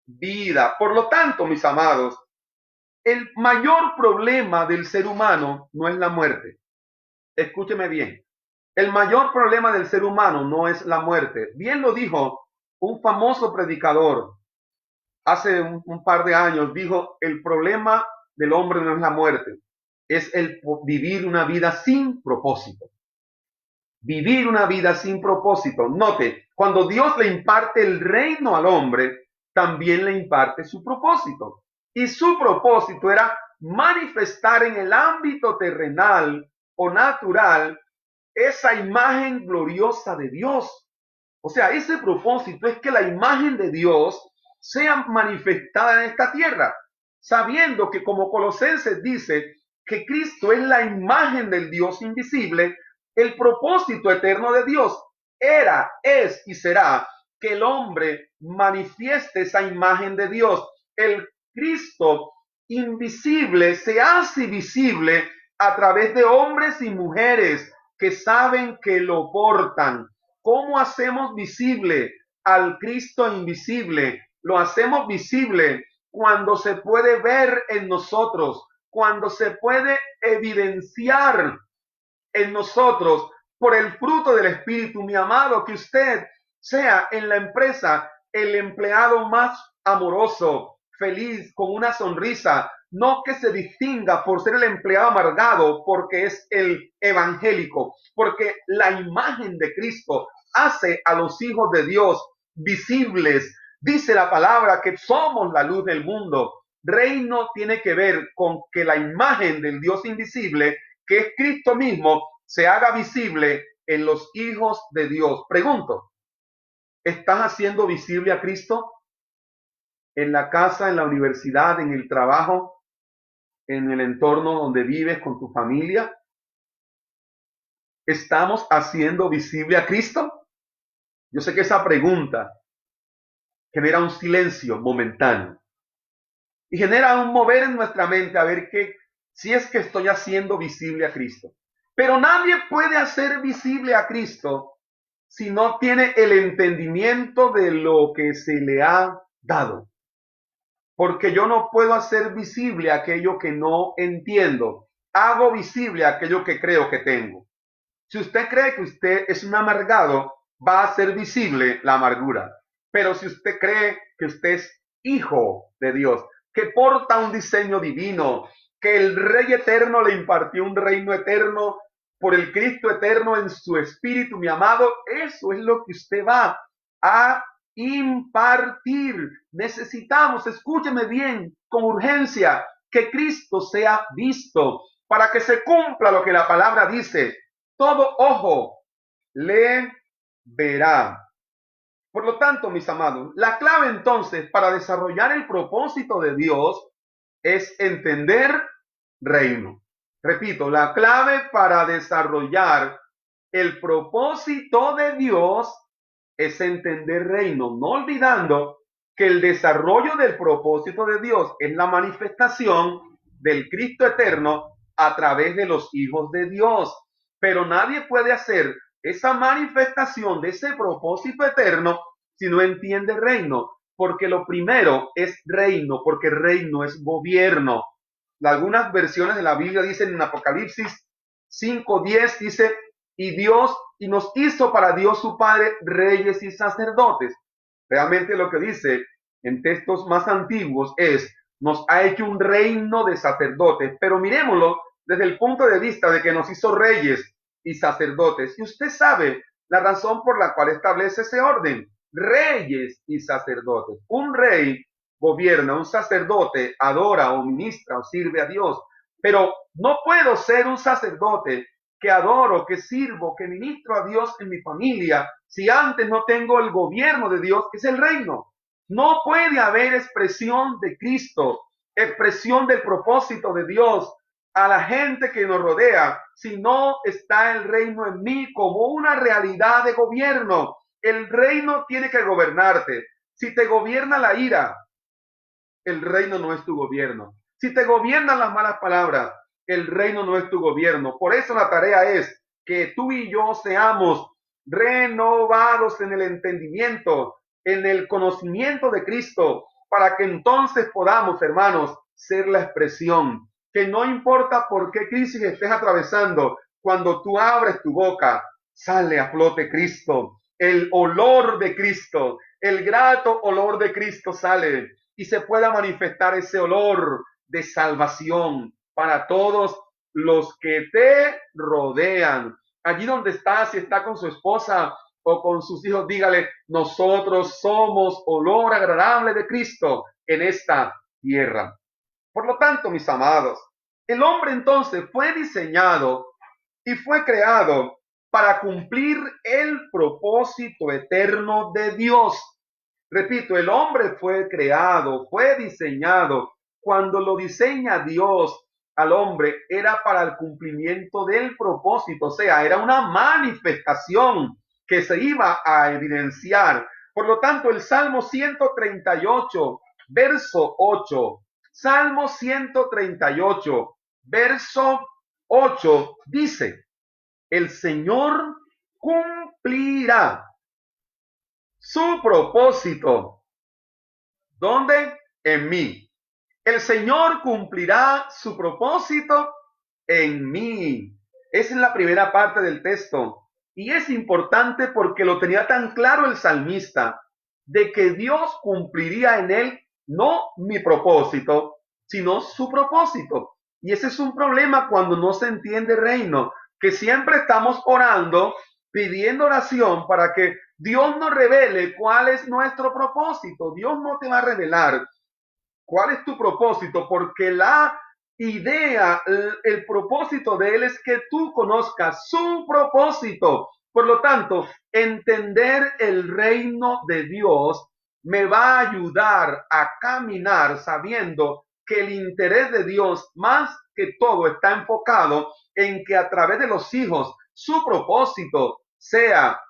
vida. Por lo tanto, mis amados, el mayor problema del ser humano no es la muerte. Escúcheme bien. El mayor problema del ser humano no es la muerte. Bien lo dijo un famoso predicador hace un par de años. Dijo, el problema del hombre no es la muerte, es el vivir una vida sin propósito. Vivir una vida sin propósito. Note, cuando Dios le imparte el reino al hombre, también le imparte su propósito. Y su propósito era manifestar en el ámbito terrenal o natural esa imagen gloriosa de Dios. O sea, ese propósito es que la imagen de Dios sea manifestada en esta tierra, sabiendo que, como Colosenses dice, que Cristo es la imagen del Dios invisible. El propósito eterno de Dios era, es y será que el hombre manifieste esa imagen de Dios. El Cristo invisible se hace visible a través de hombres y mujeres que saben que lo portan. ¿Cómo hacemos visible al Cristo invisible? Lo hacemos visible cuando se puede ver en nosotros, cuando se puede evidenciar en nosotros por el fruto del Espíritu. Mi amado, que usted sea en la empresa el empleado más amoroso, feliz, con una sonrisa, no que se distinga por ser el empleado amargado, porque es el evangélico, porque la imagen de Cristo hace a los hijos de Dios visibles. Dice la palabra que somos la luz del mundo. Reino tiene que ver con que la imagen del Dios invisible, que es Cristo mismo, se haga visible en los hijos de Dios. Pregunto, ¿estás haciendo visible a Cristo en la casa, en la universidad, en el trabajo, en el entorno donde vives con tu familia? ¿Estamos haciendo visible a Cristo? Yo sé que esa pregunta genera un silencio momentáneo y genera un mover en nuestra mente a ver si es que estoy haciendo visible a Cristo. Pero nadie puede hacer visible a Cristo si no tiene el entendimiento de lo que se le ha dado. Porque yo no puedo hacer visible aquello que no entiendo. Hago visible aquello que creo que tengo. Si usted cree que usted es un amargado, va a hacer visible la amargura. Pero si usted cree que usted es hijo de Dios, que porta un diseño divino, que el Rey eterno le impartió un reino eterno por el Cristo eterno en su espíritu, mi amado, eso es lo que usted va a impartir. Necesitamos, escúcheme bien, con urgencia, que Cristo sea visto para que se cumpla lo que la palabra dice. Todo ojo le verá. Por lo tanto, mis amados, la clave entonces para desarrollar el propósito de Dios es entender reino. Repito, la clave para desarrollar el propósito de Dios es entender reino, no olvidando que el desarrollo del propósito de Dios es la manifestación del Cristo eterno a través de los hijos de Dios. Pero nadie puede hacer esa manifestación de ese propósito eterno si no entiende reino, porque lo primero es reino, porque reino es gobierno. Algunas versiones de la Biblia dicen en Apocalipsis 5:10, dice, y nos hizo para Dios su Padre reyes y sacerdotes. Realmente lo que dice en textos más antiguos es, nos ha hecho un reino de sacerdotes, pero miremoslo desde el punto de vista de que nos hizo reyes y sacerdotes. Y usted sabe la razón por la cual establece ese orden, reyes y sacerdotes. Un rey gobierna, un sacerdote adora o ministra o sirve a Dios, pero no puedo ser un sacerdote que adoro, que sirvo, que ministro a Dios en mi familia, si antes no tengo el gobierno de Dios, que es el reino. No puede haber expresión de Cristo expresión del propósito de Dios a la gente que nos rodea, si no está el reino en mí como una realidad de gobierno. El reino tiene que gobernarte. Si te gobierna la ira, el reino no es tu gobierno. Si te gobiernan las malas palabras, el reino no es tu gobierno. Por eso la tarea es que tú y yo seamos renovados en el entendimiento, en el conocimiento de Cristo, para que entonces podamos, hermanos, ser la expresión. Que no importa por qué crisis estés atravesando, cuando tú abres tu boca, sale a flote Cristo. El olor de Cristo, el grato olor de Cristo sale y se pueda manifestar ese olor de salvación para todos los que te rodean. Allí donde está, si está con su esposa o con sus hijos, dígale, nosotros somos olor agradable de Cristo en esta tierra. Por lo tanto, mis amados, el hombre entonces fue diseñado y fue creado para cumplir el propósito eterno de Dios. Repito, el hombre fue creado, fue diseñado. Cuando lo diseña Dios al hombre, era para el cumplimiento del propósito, o sea, era una manifestación que se iba a evidenciar. Por lo tanto, el Salmo 138, verso 8, Salmo 138, verso 8, dice, el Señor cumplirá su propósito. ¿Dónde? En mí. El Señor cumplirá su propósito en mí. Esa es la primera parte del texto. Y es importante porque lo tenía tan claro el salmista, de que Dios cumpliría en él no mi propósito, sino su propósito. Y ese es un problema cuando no se entiende reino, que siempre estamos orando, pidiendo oración para que Dios nos revele cuál es nuestro propósito. Dios no te va a revelar cuál es tu propósito, porque la idea, el propósito de Él es que tú conozcas su propósito. Por lo tanto, entender el reino de Dios me va a ayudar a caminar sabiendo que el interés de Dios más que todo está enfocado en que a través de los hijos su propósito sea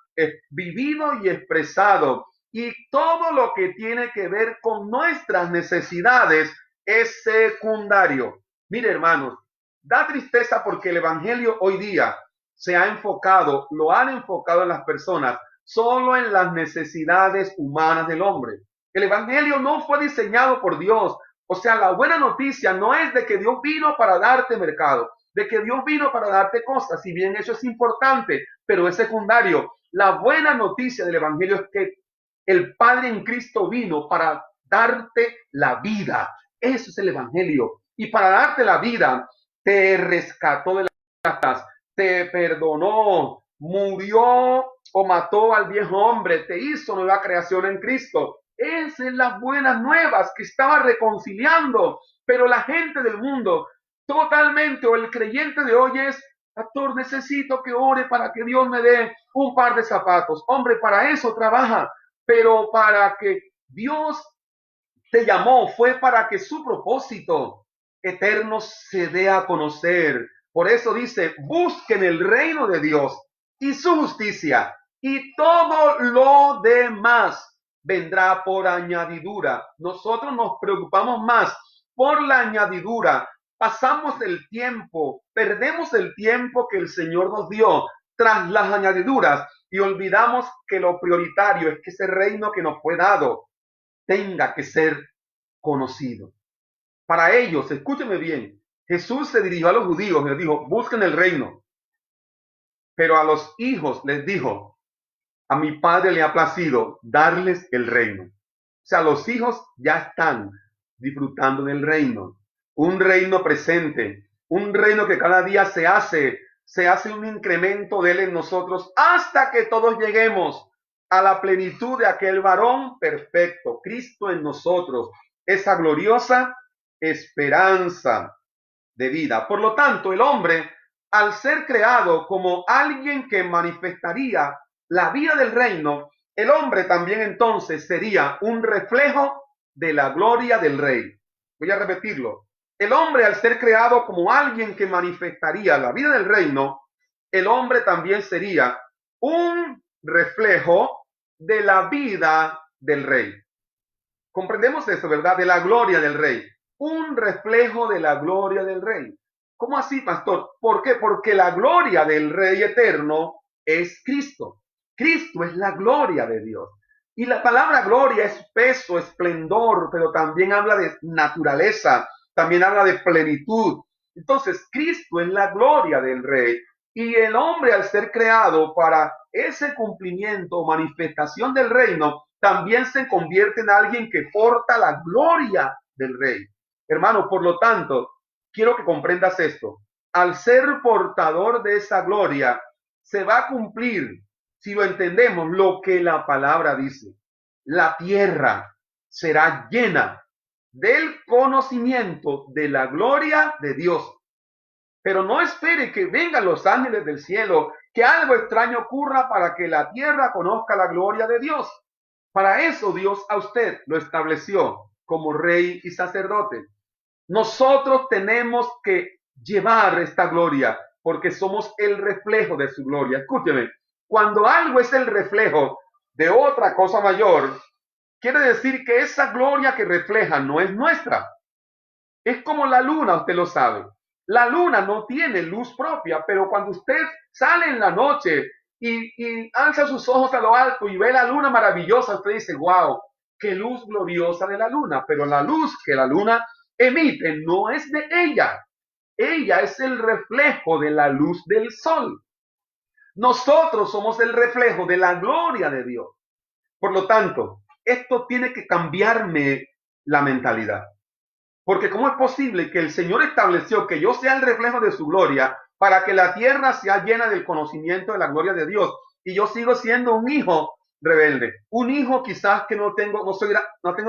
vivido y expresado, y todo lo que tiene que ver con nuestras necesidades es secundario. Mire, hermanos, da tristeza porque el evangelio hoy día se ha enfocado, lo han enfocado en las personas solo en las necesidades humanas del hombre. El evangelio no fue diseñado por Dios. O sea, la buena noticia no es de que Dios vino para darte mercado, de que Dios vino para darte cosas, si bien eso es importante, pero es secundario. La buena noticia del evangelio es que el Padre en Cristo vino para darte la vida. Eso es el evangelio. Y para darte la vida, te rescató de las casas, te perdonó, murió o mató al viejo hombre, te hizo nueva creación en Cristo. Esas son las buenas nuevas que estaba reconciliando. Pero la gente del mundo totalmente, o el creyente de hoy es, pastor, necesito que ore para que Dios me dé un par de zapatos. Hombre, para eso trabaja, pero para que Dios te llamó fue para que su propósito eterno se dé a conocer. Por eso dice, busquen el reino de Dios y su justicia, y todo lo demás vendrá por añadidura. Nosotros nos preocupamos más por la añadidura. Pasamos el tiempo, perdemos el tiempo que el Señor nos dio tras las añadiduras y olvidamos que lo prioritario es que ese reino que nos fue dado tenga que ser conocido. Para ellos, escúcheme bien, Jesús se dirigió a los judíos y les dijo, busquen el reino. Pero a los hijos les dijo, a mi Padre le ha placido darles el reino. O sea, los hijos ya están disfrutando del reino. Un reino presente, un reino que cada día se hace un incremento de él en nosotros hasta que todos lleguemos a la plenitud de aquel varón perfecto, Cristo en nosotros, esa gloriosa esperanza de vida. Por lo tanto, el hombre, al ser creado como alguien que manifestaría la vida del reino, el hombre también entonces sería un reflejo de la gloria del rey. Voy a repetirlo. El hombre, al ser creado como alguien que manifestaría la vida del reino, el hombre también sería un reflejo de la vida del rey. Comprendemos eso, ¿verdad? De la gloria del rey. Un reflejo de la gloria del rey. ¿Cómo así, pastor? ¿Por qué? Porque la gloria del rey eterno es Cristo. Cristo es la gloria de Dios. Y la palabra gloria es peso, esplendor, pero también habla de naturaleza, también habla de plenitud. Entonces, Cristo es la gloria del rey. Y el hombre, al ser creado para ese cumplimiento o manifestación del reino, también se convierte en alguien que porta la gloria del rey. Hermano, por lo tanto, quiero que comprendas esto. Al ser portador de esa gloria, se va a cumplir, si lo entendemos, lo que la palabra dice. La tierra será llena del conocimiento de la gloria de Dios. Pero no espere que vengan los ángeles del cielo, que algo extraño ocurra para que la tierra conozca la gloria de Dios. Para eso Dios a usted lo estableció como rey y sacerdote. Nosotros tenemos que llevar esta gloria porque somos el reflejo de su gloria. Escúcheme, cuando algo es el reflejo de otra cosa mayor, quiere decir que esa gloria que refleja no es nuestra. Es como la luna, usted lo sabe. La luna no tiene luz propia, pero cuando usted sale en la noche y alza sus ojos a lo alto y ve la luna maravillosa, usted dice, wow, qué luz gloriosa de la luna. Pero la luz que la luna emite no es de ella. Ella es el reflejo de la luz del sol. Nosotros somos el reflejo de la gloria de Dios. Por lo tanto, esto tiene que cambiarme la mentalidad. Porque ¿cómo es posible que el Señor estableció que yo sea el reflejo de su gloria para que la tierra sea llena del conocimiento de la gloria de Dios? Y yo sigo siendo un hijo rebelde, un hijo quizás que no tengo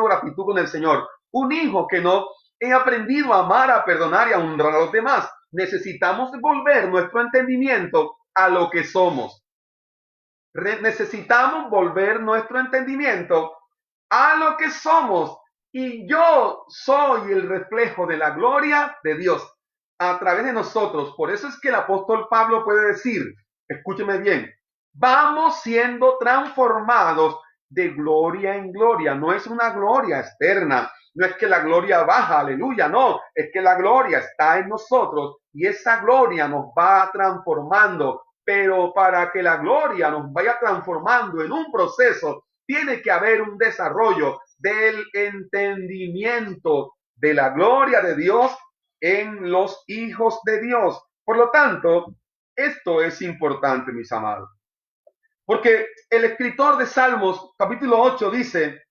gratitud con el Señor, un hijo que no he aprendido a amar, a perdonar y a honrar a los demás. Necesitamos volver nuestro entendimiento a lo que somos. Necesitamos volver nuestro entendimiento a lo que somos. Y yo soy el reflejo de la gloria de Dios a través de nosotros. Por eso es que el apóstol Pablo puede decir, escúcheme bien, vamos siendo transformados de gloria en gloria. No es una gloria externa, no es que la gloria baja, aleluya, no, es que la gloria está en nosotros y esa gloria nos va transformando. Pero para que la gloria nos vaya transformando en un proceso, tiene que haber un desarrollo del entendimiento de la gloria de Dios en los hijos de Dios. Por lo tanto, esto es importante, mis amados. Porque el escritor de Salmos, capítulo 8, dice,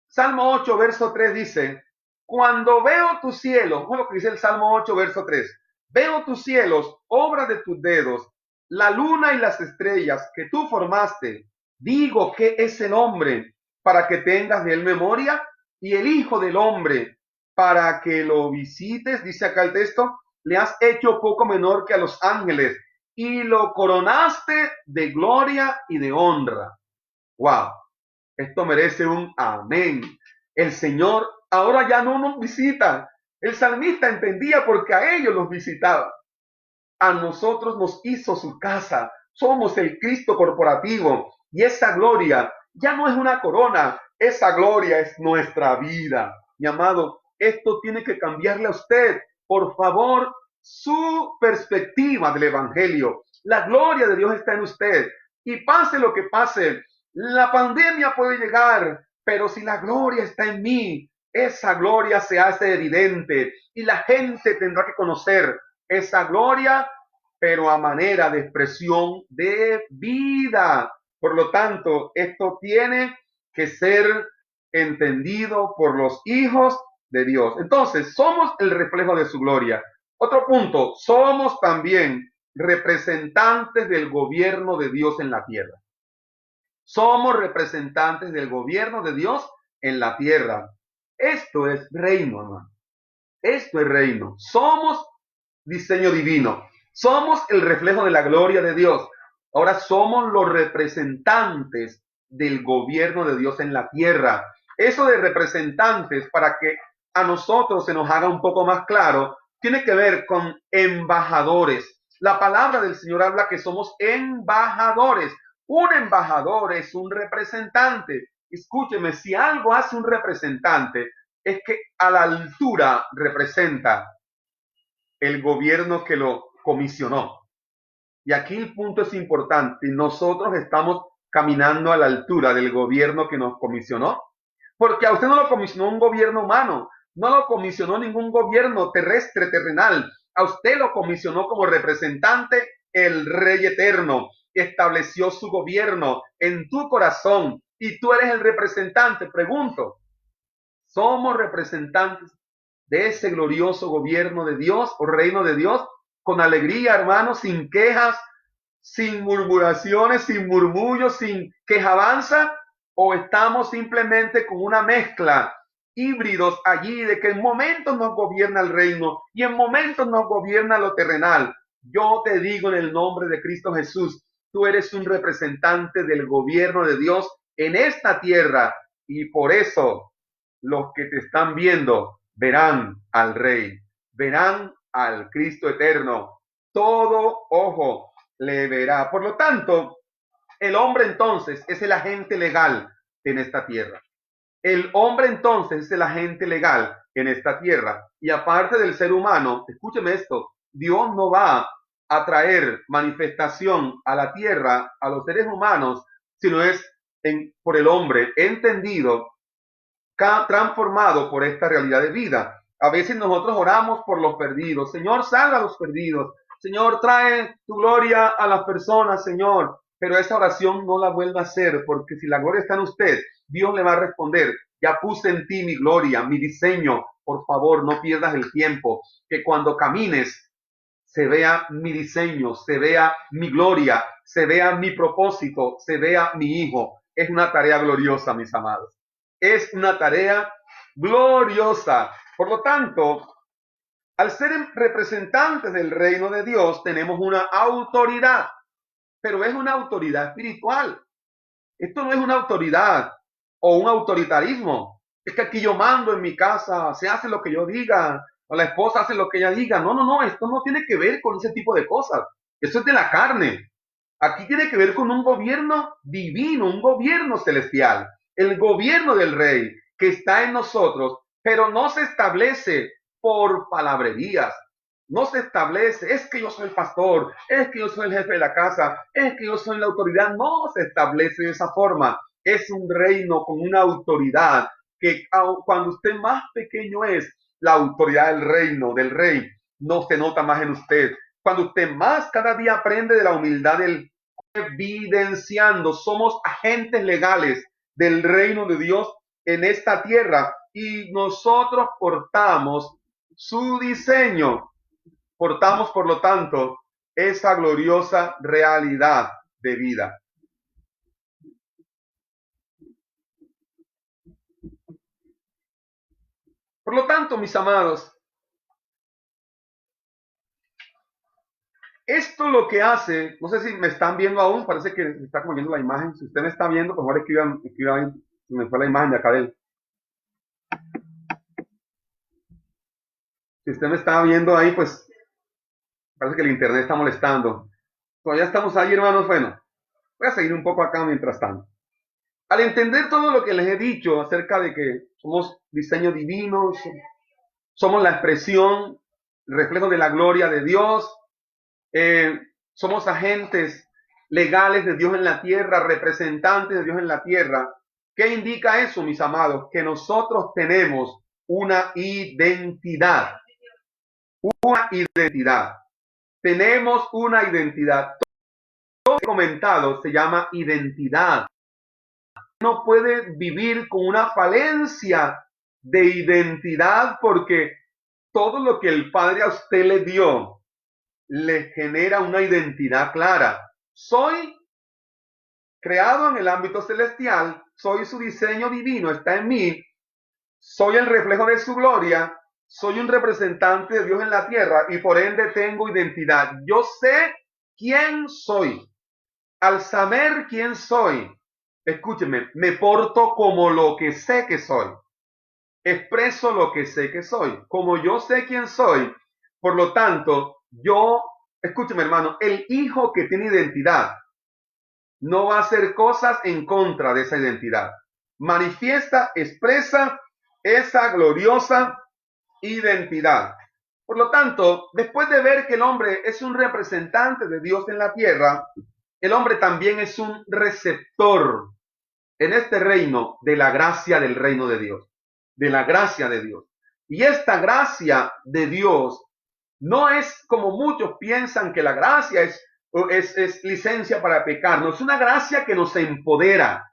Salmo 8, verso 3 dice, cuando veo tus cielos, bueno, lo que dice el Salmo 8, verso 3, veo tus cielos, obra de tus dedos, la luna y las estrellas que tú formaste, digo, ¿qué es el hombre para que tengas de él memoria? Y el hijo del hombre para que lo visites, dice acá el texto, le has hecho poco menor que a los ángeles y lo coronaste de gloria y de honra. Wow, esto merece un amén. El Señor ahora ya no nos visita. El salmista entendía porque a ellos los visitaba. A nosotros nos hizo su casa. Somos el Cristo corporativo. Y esa gloria ya no es una corona. Esa gloria es nuestra vida. Mi amado, esto tiene que cambiarle a usted. Por favor, su perspectiva del Evangelio. La gloria de Dios está en usted. Y pase lo que pase, la pandemia puede llegar, pero si la gloria está en mí, esa gloria se hace evidente y la gente tendrá que conocer esa gloria, pero a manera de expresión de vida. Por lo tanto, esto tiene que ser entendido por los hijos de Dios. Entonces, somos el reflejo de su gloria. Otro punto, somos también representantes del gobierno de Dios en la tierra. Somos representantes del gobierno de Dios en la tierra. Esto es reino, hermano. Esto es reino. Somos diseño divino. Somos el reflejo de la gloria de Dios. Ahora somos los representantes del gobierno de Dios en la tierra. Eso de representantes, para que a nosotros se nos haga un poco más claro, tiene que ver con embajadores. La palabra del Señor habla que somos embajadores. Un embajador es un representante. Escúcheme, si algo hace un representante, es que a la altura representa el gobierno que lo comisionó. Y aquí el punto es importante. Nosotros estamos caminando a la altura del gobierno que nos comisionó. Porque a usted no lo comisionó un gobierno humano, no lo comisionó ningún gobierno terrestre, terrenal. A usted lo comisionó como representante el Rey Eterno. Estableció su gobierno en tu corazón y tú eres el representante. Pregunto, ¿somos representantes de ese glorioso gobierno de Dios o reino de Dios? Con alegría, hermanos, sin quejas, sin murmuraciones, sin murmullos, sin quejabanza, o estamos simplemente con una mezcla, híbridos allí, de que en momentos nos gobierna el reino y en momentos nos gobierna lo terrenal. Yo te digo en el nombre de Cristo Jesús, tú eres un representante del gobierno de Dios en esta tierra y por eso los que te están viendo verán al Rey, verán al Cristo eterno. Todo ojo le verá. Por lo tanto, el hombre entonces es el agente legal en esta tierra. El hombre entonces es el agente legal en esta tierra. Y aparte del ser humano, escúcheme esto, Dios no va a traer manifestación a la tierra, a los seres humanos, sino es por el hombre entendido, transformado por esta realidad de vida. A veces nosotros oramos por los perdidos. Señor, salva a los perdidos. Señor, trae tu gloria a las personas, Señor. Pero esa oración no la vuelva a hacer, porque si la gloria está en usted, Dios le va a responder. Ya puse en ti mi gloria, mi diseño. Por favor, no pierdas el tiempo. Que cuando camines se vea mi diseño, se vea mi gloria, se vea mi propósito, se vea mi hijo. Es una tarea gloriosa, mis amados. Es una tarea gloriosa. Por lo tanto, al ser representantes del reino de Dios, tenemos una autoridad, pero es una autoridad espiritual. Esto no es una autoridad o un autoritarismo. Es que aquí yo mando en mi casa, se hace lo que yo diga, o la esposa hace lo que ella diga. No, no, no, esto no tiene que ver con ese tipo de cosas. Eso es de la carne. Aquí tiene que ver con un gobierno divino, un gobierno celestial, el gobierno del Rey que está en nosotros, pero no se establece por palabrerías, no se establece, es que yo soy el pastor, es que yo soy el jefe de la casa, es que yo soy la autoridad, no se establece de esa forma. Es un reino con una autoridad que cuando usted más pequeño es, la autoridad del reino, del rey, no se nota más en usted. Cuando usted más cada día aprende de la humildad del evidenciando, somos agentes legales del reino de Dios en esta tierra y nosotros portamos su diseño, portamos por lo tanto esa gloriosa realidad de vida. Por lo tanto, mis amados, esto lo que hace, no sé si me están viendo aún, parece que me está como viendo la imagen. Si usted me está viendo, por favor escriba ahí, me fue la imagen de acá de él. Si usted me está viendo ahí, pues parece que el internet está molestando. Todavía estamos ahí, hermanos. Bueno, voy a seguir un poco acá mientras tanto. Al entender todo lo que les he dicho acerca de que somos diseño divino, somos la expresión, reflejo de la gloria de Dios, somos agentes legales de Dios en la tierra, representantes de Dios en la tierra. ¿Qué indica eso, mis amados? Que nosotros tenemos una identidad. Una identidad. Tenemos una identidad. Todo lo que he comentado se llama identidad. No puede vivir con una falencia de identidad porque todo lo que el Padre a usted le dio le genera una identidad clara. Soy creado en el ámbito celestial, soy su diseño divino, está en mí, soy el reflejo de su gloria, soy un representante de Dios en la tierra y por ende tengo identidad. Yo sé quién soy. Al saber quién soy, escúcheme, me porto como lo que sé que soy. expreso lo que sé que soy. Como yo sé quién soy, por lo tanto, escúcheme hermano, el hijo que tiene identidad no va a hacer cosas en contra de esa identidad. Manifiesta, expresa esa gloriosa identidad. Por lo tanto, después de ver que el hombre es un representante de Dios en la tierra, el hombre también es un receptor en este reino de la gracia del reino de Dios, de la gracia de Dios. Y esta gracia de Dios no es como muchos piensan que la gracia es licencia para pecar, no, es una gracia que nos empodera,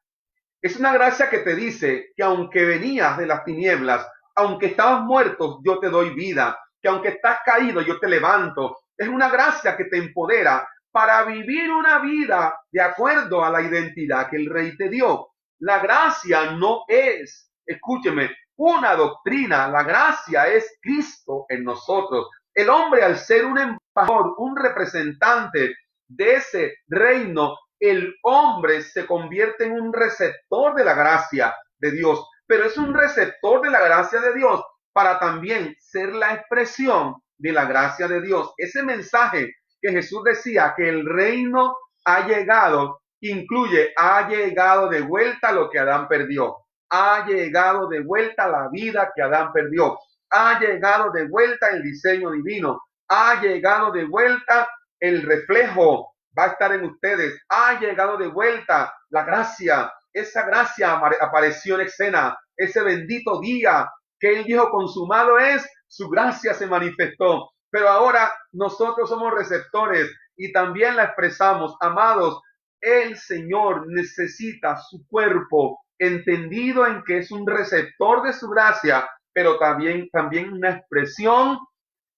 es una gracia que te dice que aunque venías de las tinieblas, aunque estabas muerto, yo te doy vida, que aunque estás caído, yo te levanto. Es una gracia que te empodera para vivir una vida de acuerdo a la identidad que el Rey te dio. La gracia no es, escúcheme, una doctrina, la gracia es Cristo en nosotros. El hombre, al ser un embajador, un representante de ese reino, el hombre se convierte en un receptor de la gracia de Dios, pero es un receptor de la gracia de Dios para también ser la expresión de la gracia de Dios. Ese mensaje que Jesús decía que el reino ha llegado, incluye, ha llegado de vuelta lo que Adán perdió, ha llegado de vuelta la vida que Adán perdió, ha llegado de vuelta el diseño divino, ha llegado de vuelta el reflejo, va a estar en ustedes, ha llegado de vuelta la gracia, esa gracia apareció en escena, ese bendito día que él dijo consumado es, su gracia se manifestó, pero ahora nosotros somos receptores y también la expresamos. Amados, el Señor necesita su cuerpo entendido en que es un receptor de su gracia, pero también una expresión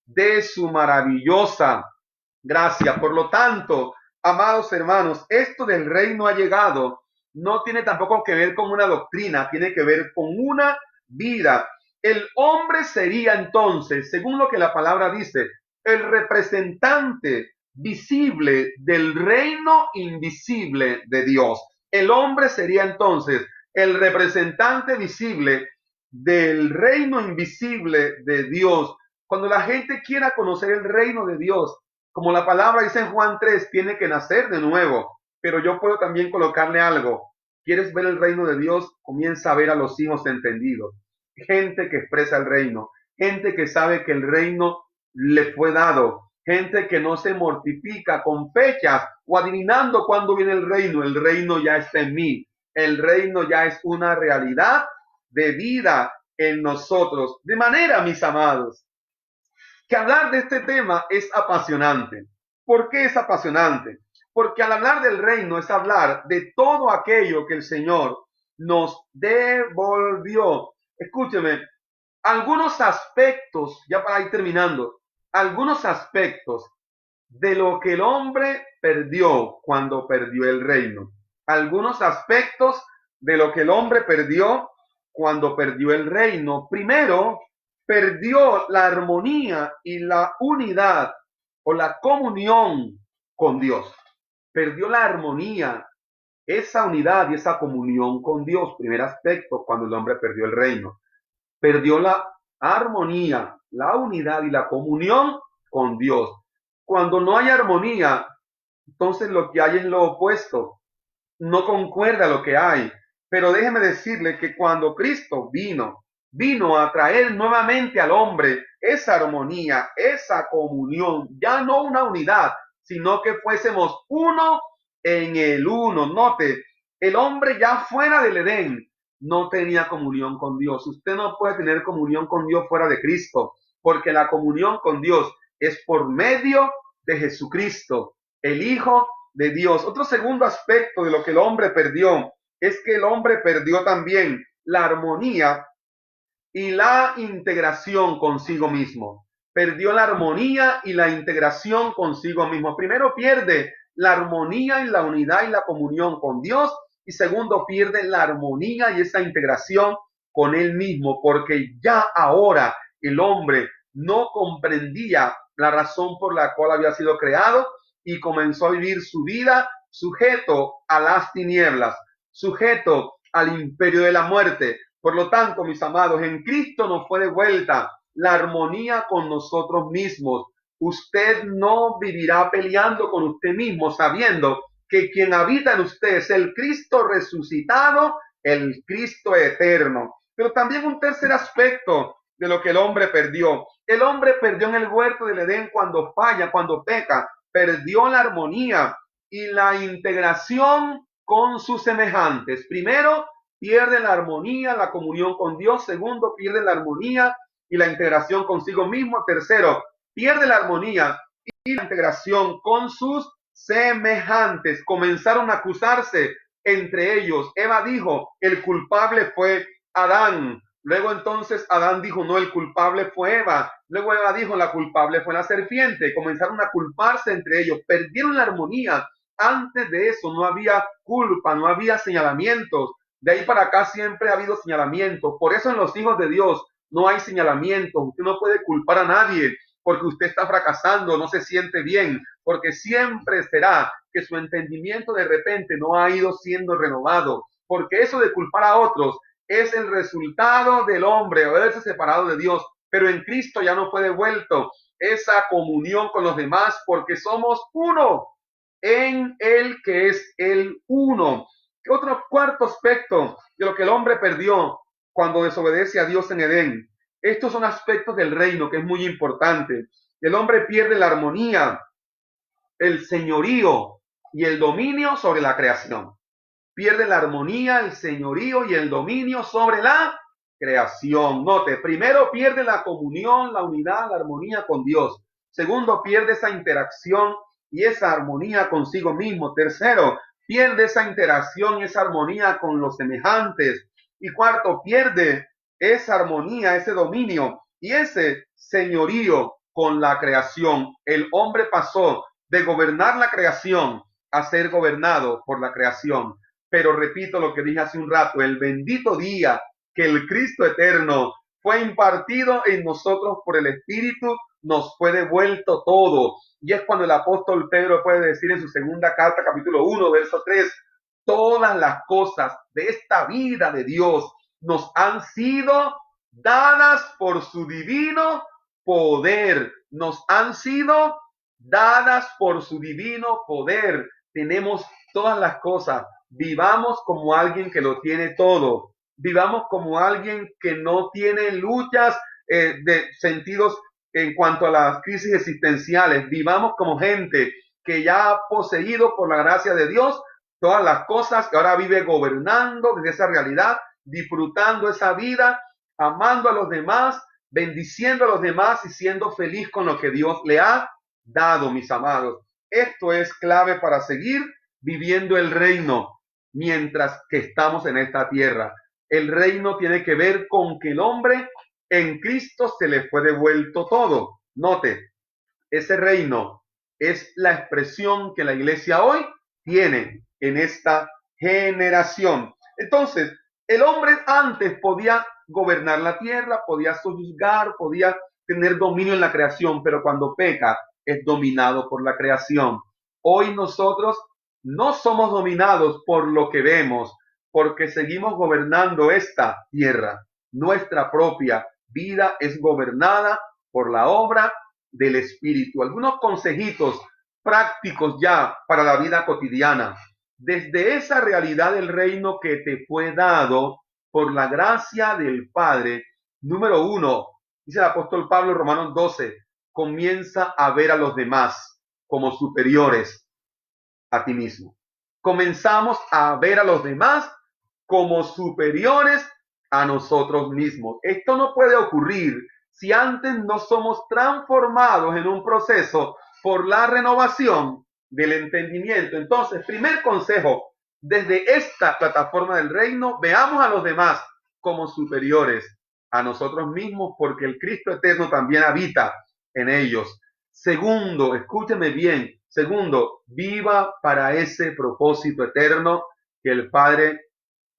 de su maravillosa gracia. Por lo tanto, amados hermanos, esto del reino ha llegado no tiene tampoco que ver con una doctrina, tiene que ver con una vida. El hombre sería entonces, según lo que la palabra dice, el representante visible del reino invisible de Dios. El hombre sería entonces el representante visible del reino invisible de Dios. Cuando la gente quiera conocer el reino de Dios, como la palabra dice en Juan 3, tiene que nacer de nuevo. Pero yo puedo también colocarle algo. ¿Quieres ver el reino de Dios? Comienza a ver a los hijos entendidos. Gente que expresa el reino. Gente que sabe que el reino le fue dado. Gente que no se mortifica con fechas o adivinando cuándo viene el reino. El reino ya está en mí. El reino ya es una realidad de vida en nosotros. De manera, mis amados, que hablar de este tema es apasionante. ¿Por qué es apasionante? Porque al hablar del reino es hablar de todo aquello que el Señor nos devolvió. Escúcheme, algunos aspectos, ya para ir terminando, algunos aspectos de lo que el hombre perdió cuando perdió el reino. Algunos aspectos de lo que el hombre perdió cuando perdió el reino. Primero, perdió la armonía y la unidad o la comunión con Dios. Perdió la armonía, esa unidad y esa comunión con Dios. Primer aspecto cuando el hombre perdió el reino. Perdió la armonía, la unidad y la comunión con Dios. Cuando no hay armonía, entonces lo que hay es lo opuesto. No concuerda lo que hay. Pero déjeme decirle que cuando Cristo vino a traer nuevamente al hombre esa armonía, esa comunión, ya no una unidad, sino que fuésemos uno en el uno. Note, el hombre ya fuera del Edén no tenía comunión con Dios. Usted no puede tener comunión con Dios fuera de Cristo, porque la comunión con Dios es por medio de Jesucristo, el Hijo de Dios. Otro segundo aspecto de lo que el hombre perdió es que el hombre perdió también la armonía y la integración consigo mismo. Perdió la armonía y la integración consigo mismo. Primero pierde la armonía y la unidad y la comunión con Dios, y segundo pierde la armonía y esa integración con él mismo, porque ya ahora el hombre no comprendía la razón por la cual había sido creado y comenzó a vivir su vida sujeto a las tinieblas, sujeto al imperio de la muerte. Por lo tanto, mis amados, en Cristo nos fue devuelta la armonía con nosotros mismos. Usted no vivirá peleando con usted mismo, sabiendo que quien habita en usted es el Cristo resucitado, el Cristo eterno. Pero también un tercer aspecto de lo que el hombre perdió. El hombre perdió en el huerto del Edén cuando falla, cuando peca, perdió la armonía y la integración con sus semejantes. Primero, pierde la armonía, la comunión con Dios. Segundo, pierde la armonía y la integración consigo mismo. Tercero, pierde la armonía y la integración con sus semejantes. Comenzaron a acusarse entre ellos. Eva dijo, el culpable fue Adán. Luego entonces Adán dijo, no, el culpable fue Eva. Luego Eva dijo, la culpable fue la serpiente. Comenzaron a culparse entre ellos. Perdieron la armonía. Antes de eso no había culpa, no había señalamientos. De ahí para acá siempre ha habido señalamientos. Por eso en los hijos de Dios no hay señalamientos. Usted no puede culpar a nadie porque usted está fracasando, no se siente bien, porque siempre será que su entendimiento de repente no ha ido siendo renovado. Porque eso de culpar a otros es el resultado del hombre haberse separado de Dios, pero en Cristo ya no fue devuelto esa comunión con los demás porque somos uno en el que es el uno. Otro cuarto aspecto de lo que el hombre perdió cuando desobedece a Dios en Edén. Estos son aspectos del reino que es muy importante. El hombre pierde la armonía, el señorío y el dominio sobre la creación. Pierde la armonía, el señorío y el dominio sobre la creación. Note, primero pierde la comunión, la unidad, la armonía con Dios. Segundo, pierde esa interacción y esa armonía consigo mismo. Tercero, pierde esa interacción y esa armonía con los semejantes. Y cuarto, pierde esa armonía, ese dominio y ese señorío con la creación. El hombre pasó de gobernar la creación a ser gobernado por la creación. Pero repito lo que dije hace un rato, el bendito día que el Cristo eterno fue impartido en nosotros por el Espíritu, nos fue devuelto todo. Y es cuando el apóstol Pedro puede decir en su segunda carta, capítulo 1, verso 3, todas las cosas de esta vida de Dios nos han sido dadas por su divino poder. Nos han sido dadas por su divino poder. Tenemos todas las cosas. Vivamos como alguien que lo tiene todo. Vivamos como alguien que no tiene luchas de sentidos en cuanto a las crisis existenciales. Vivamos como gente que ya ha poseído por la gracia de Dios todas las cosas, que ahora vive gobernando desde esa realidad, disfrutando esa vida, amando a los demás, bendiciendo a los demás y siendo feliz con lo que Dios le ha dado, mis amados. Esto es clave para seguir viviendo el reino mientras que estamos en esta tierra. El reino tiene que ver con que el hombre en Cristo se le fue devuelto todo. Note, ese reino es la expresión que la iglesia hoy tiene en esta generación. Entonces, el hombre antes podía gobernar la tierra, podía sojuzgar, podía tener dominio en la creación, pero cuando peca es dominado por la creación. Hoy nosotros no somos dominados por lo que vemos, porque seguimos gobernando esta tierra. Nuestra propia vida es gobernada por la obra del Espíritu. Algunos consejitos prácticos ya para la vida cotidiana. Desde esa realidad del reino que te fue dado por la gracia del Padre, número 1, dice el apóstol Pablo en Romanos 12, comienza a ver a los demás como superiores a ti mismo. Comenzamos a ver a los demás como superiores a nosotros mismos. Esto no puede ocurrir si antes no somos transformados en un proceso por la renovación del entendimiento. Entonces, primer consejo, desde esta plataforma del reino, veamos a los demás como superiores a nosotros mismos, porque el Cristo eterno también habita en ellos. Segundo, escúcheme bien. Segundo, viva para ese propósito eterno que el Padre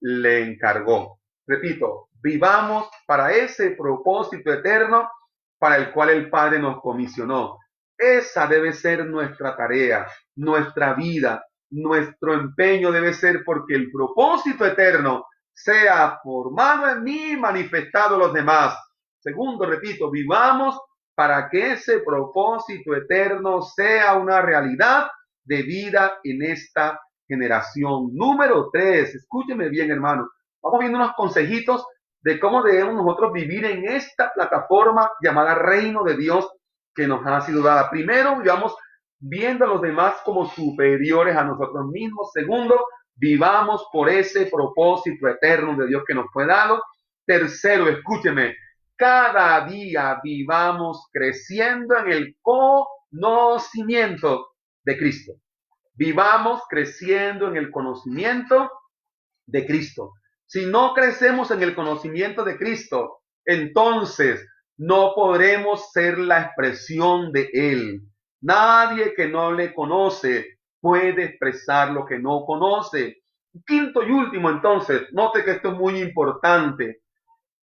le encargó. Repito, vivamos para ese propósito eterno para el cual el Padre nos comisionó. Esa debe ser nuestra tarea, nuestra vida, nuestro empeño debe ser porque el propósito eterno sea formado en mí y manifestado a los demás. Segundo, repito, vivamos para que ese propósito eterno sea una realidad de vida en esta generación. Número 3, escúcheme bien, hermano. Vamos viendo unos consejitos de cómo debemos nosotros vivir en esta plataforma llamada Reino de Dios que nos ha sido dada. Primero, vivamos viendo a los demás como superiores a nosotros mismos. Segundo, vivamos por ese propósito eterno de Dios que nos fue dado. Tercero, escúcheme, cada día vivamos creciendo en el conocimiento de Cristo. Vivamos creciendo en el conocimiento de Cristo. Si no crecemos en el conocimiento de Cristo, entonces no podremos ser la expresión de Él. Nadie que no le conoce puede expresar lo que no conoce. Quinto y último, entonces, note que esto es muy importante.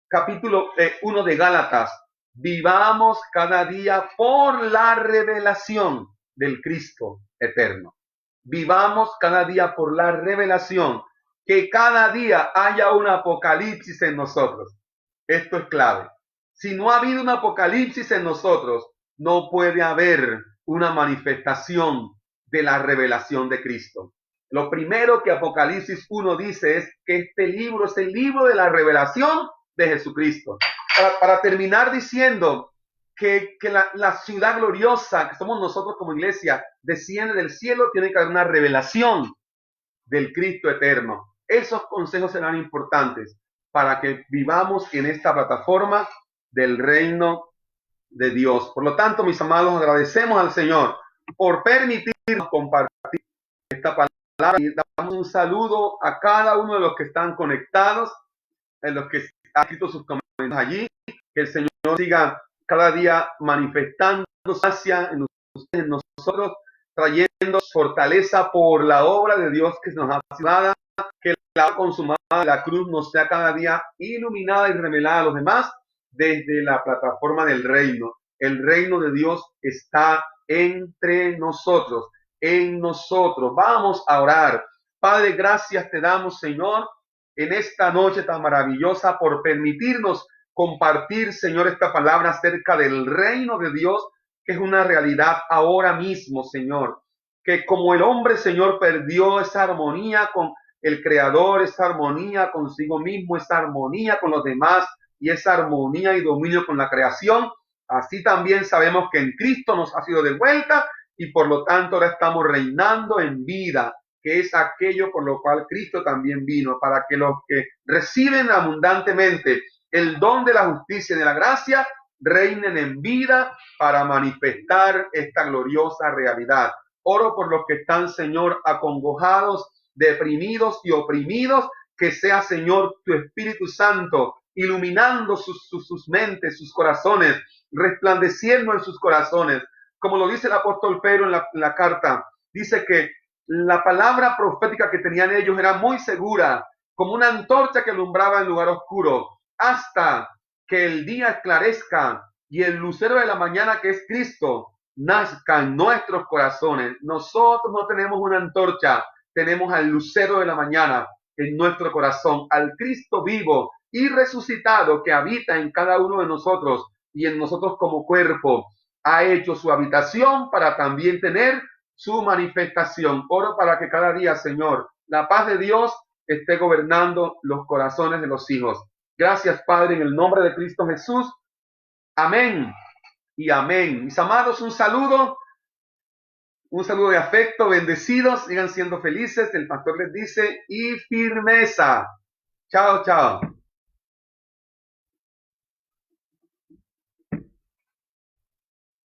Capítulo 1 de Gálatas. Vivamos cada día por la revelación del Cristo eterno. Vivamos cada día por la revelación. Que cada día haya un apocalipsis en nosotros. Esto es clave. Si no ha habido un apocalipsis en nosotros, no puede haber una manifestación de la revelación de Cristo. Lo primero que Apocalipsis 1 dice es que este libro es el libro de la revelación de Jesucristo. Para terminar diciendo que la ciudad gloriosa que somos nosotros como iglesia desciende del cielo, tiene que haber una revelación del Cristo eterno. Esos consejos serán importantes para que vivamos en esta plataforma del reino de Dios. Por lo tanto, mis amados, agradecemos al Señor por permitirnos compartir esta palabra y damos un saludo a cada uno de los que están conectados, en los que han escrito sus comentarios allí. Que el Señor siga cada día manifestando gracia en nosotros, trayendo fortaleza por la obra de Dios que nos ha sido dada, que la consumada de la cruz nos sea cada día iluminada y revelada a los demás desde la plataforma del reino. El reino de Dios está entre nosotros, en nosotros. Vamos a orar. Padre, gracias te damos, Señor, en esta noche tan maravillosa por permitirnos compartir, Señor, esta palabra acerca del reino de Dios, que es una realidad ahora mismo, Señor. Que como el hombre, Señor, perdió esa armonía con el Creador, esa armonía consigo mismo, esa armonía con los demás y esa armonía y dominio con la creación, así también sabemos que en Cristo nos ha sido devuelta y por lo tanto ahora estamos reinando en vida, que es aquello por lo cual Cristo también vino, para que los que reciben abundantemente el don de la justicia y de la gracia reinen en vida para manifestar esta gloriosa realidad. Oro por los que están, Señor, acongojados, deprimidos y oprimidos, que sea, Señor, tu Espíritu Santo iluminando sus mentes, sus corazones, resplandeciendo en sus corazones. Como lo dice el apóstol Pedro en la carta, dice que la palabra profética que tenían ellos era muy segura, como una antorcha que alumbraba en lugar oscuro, hasta que el día esclarezca y el lucero de la mañana, que es Cristo, nazca en nuestros corazones. Nosotros no tenemos una antorcha, tenemos al lucero de la mañana en nuestro corazón, al Cristo vivo y resucitado que habita en cada uno de nosotros y en nosotros como cuerpo. Ha hecho su habitación para también tener su manifestación. Oro para que cada día, Señor, la paz de Dios esté gobernando los corazones de los hijos. Gracias, Padre, en el nombre de Cristo Jesús. Amén y amén. Mis amados, un saludo de afecto, bendecidos, sigan siendo felices. El pastor les dice, y firmeza. Chao, chao.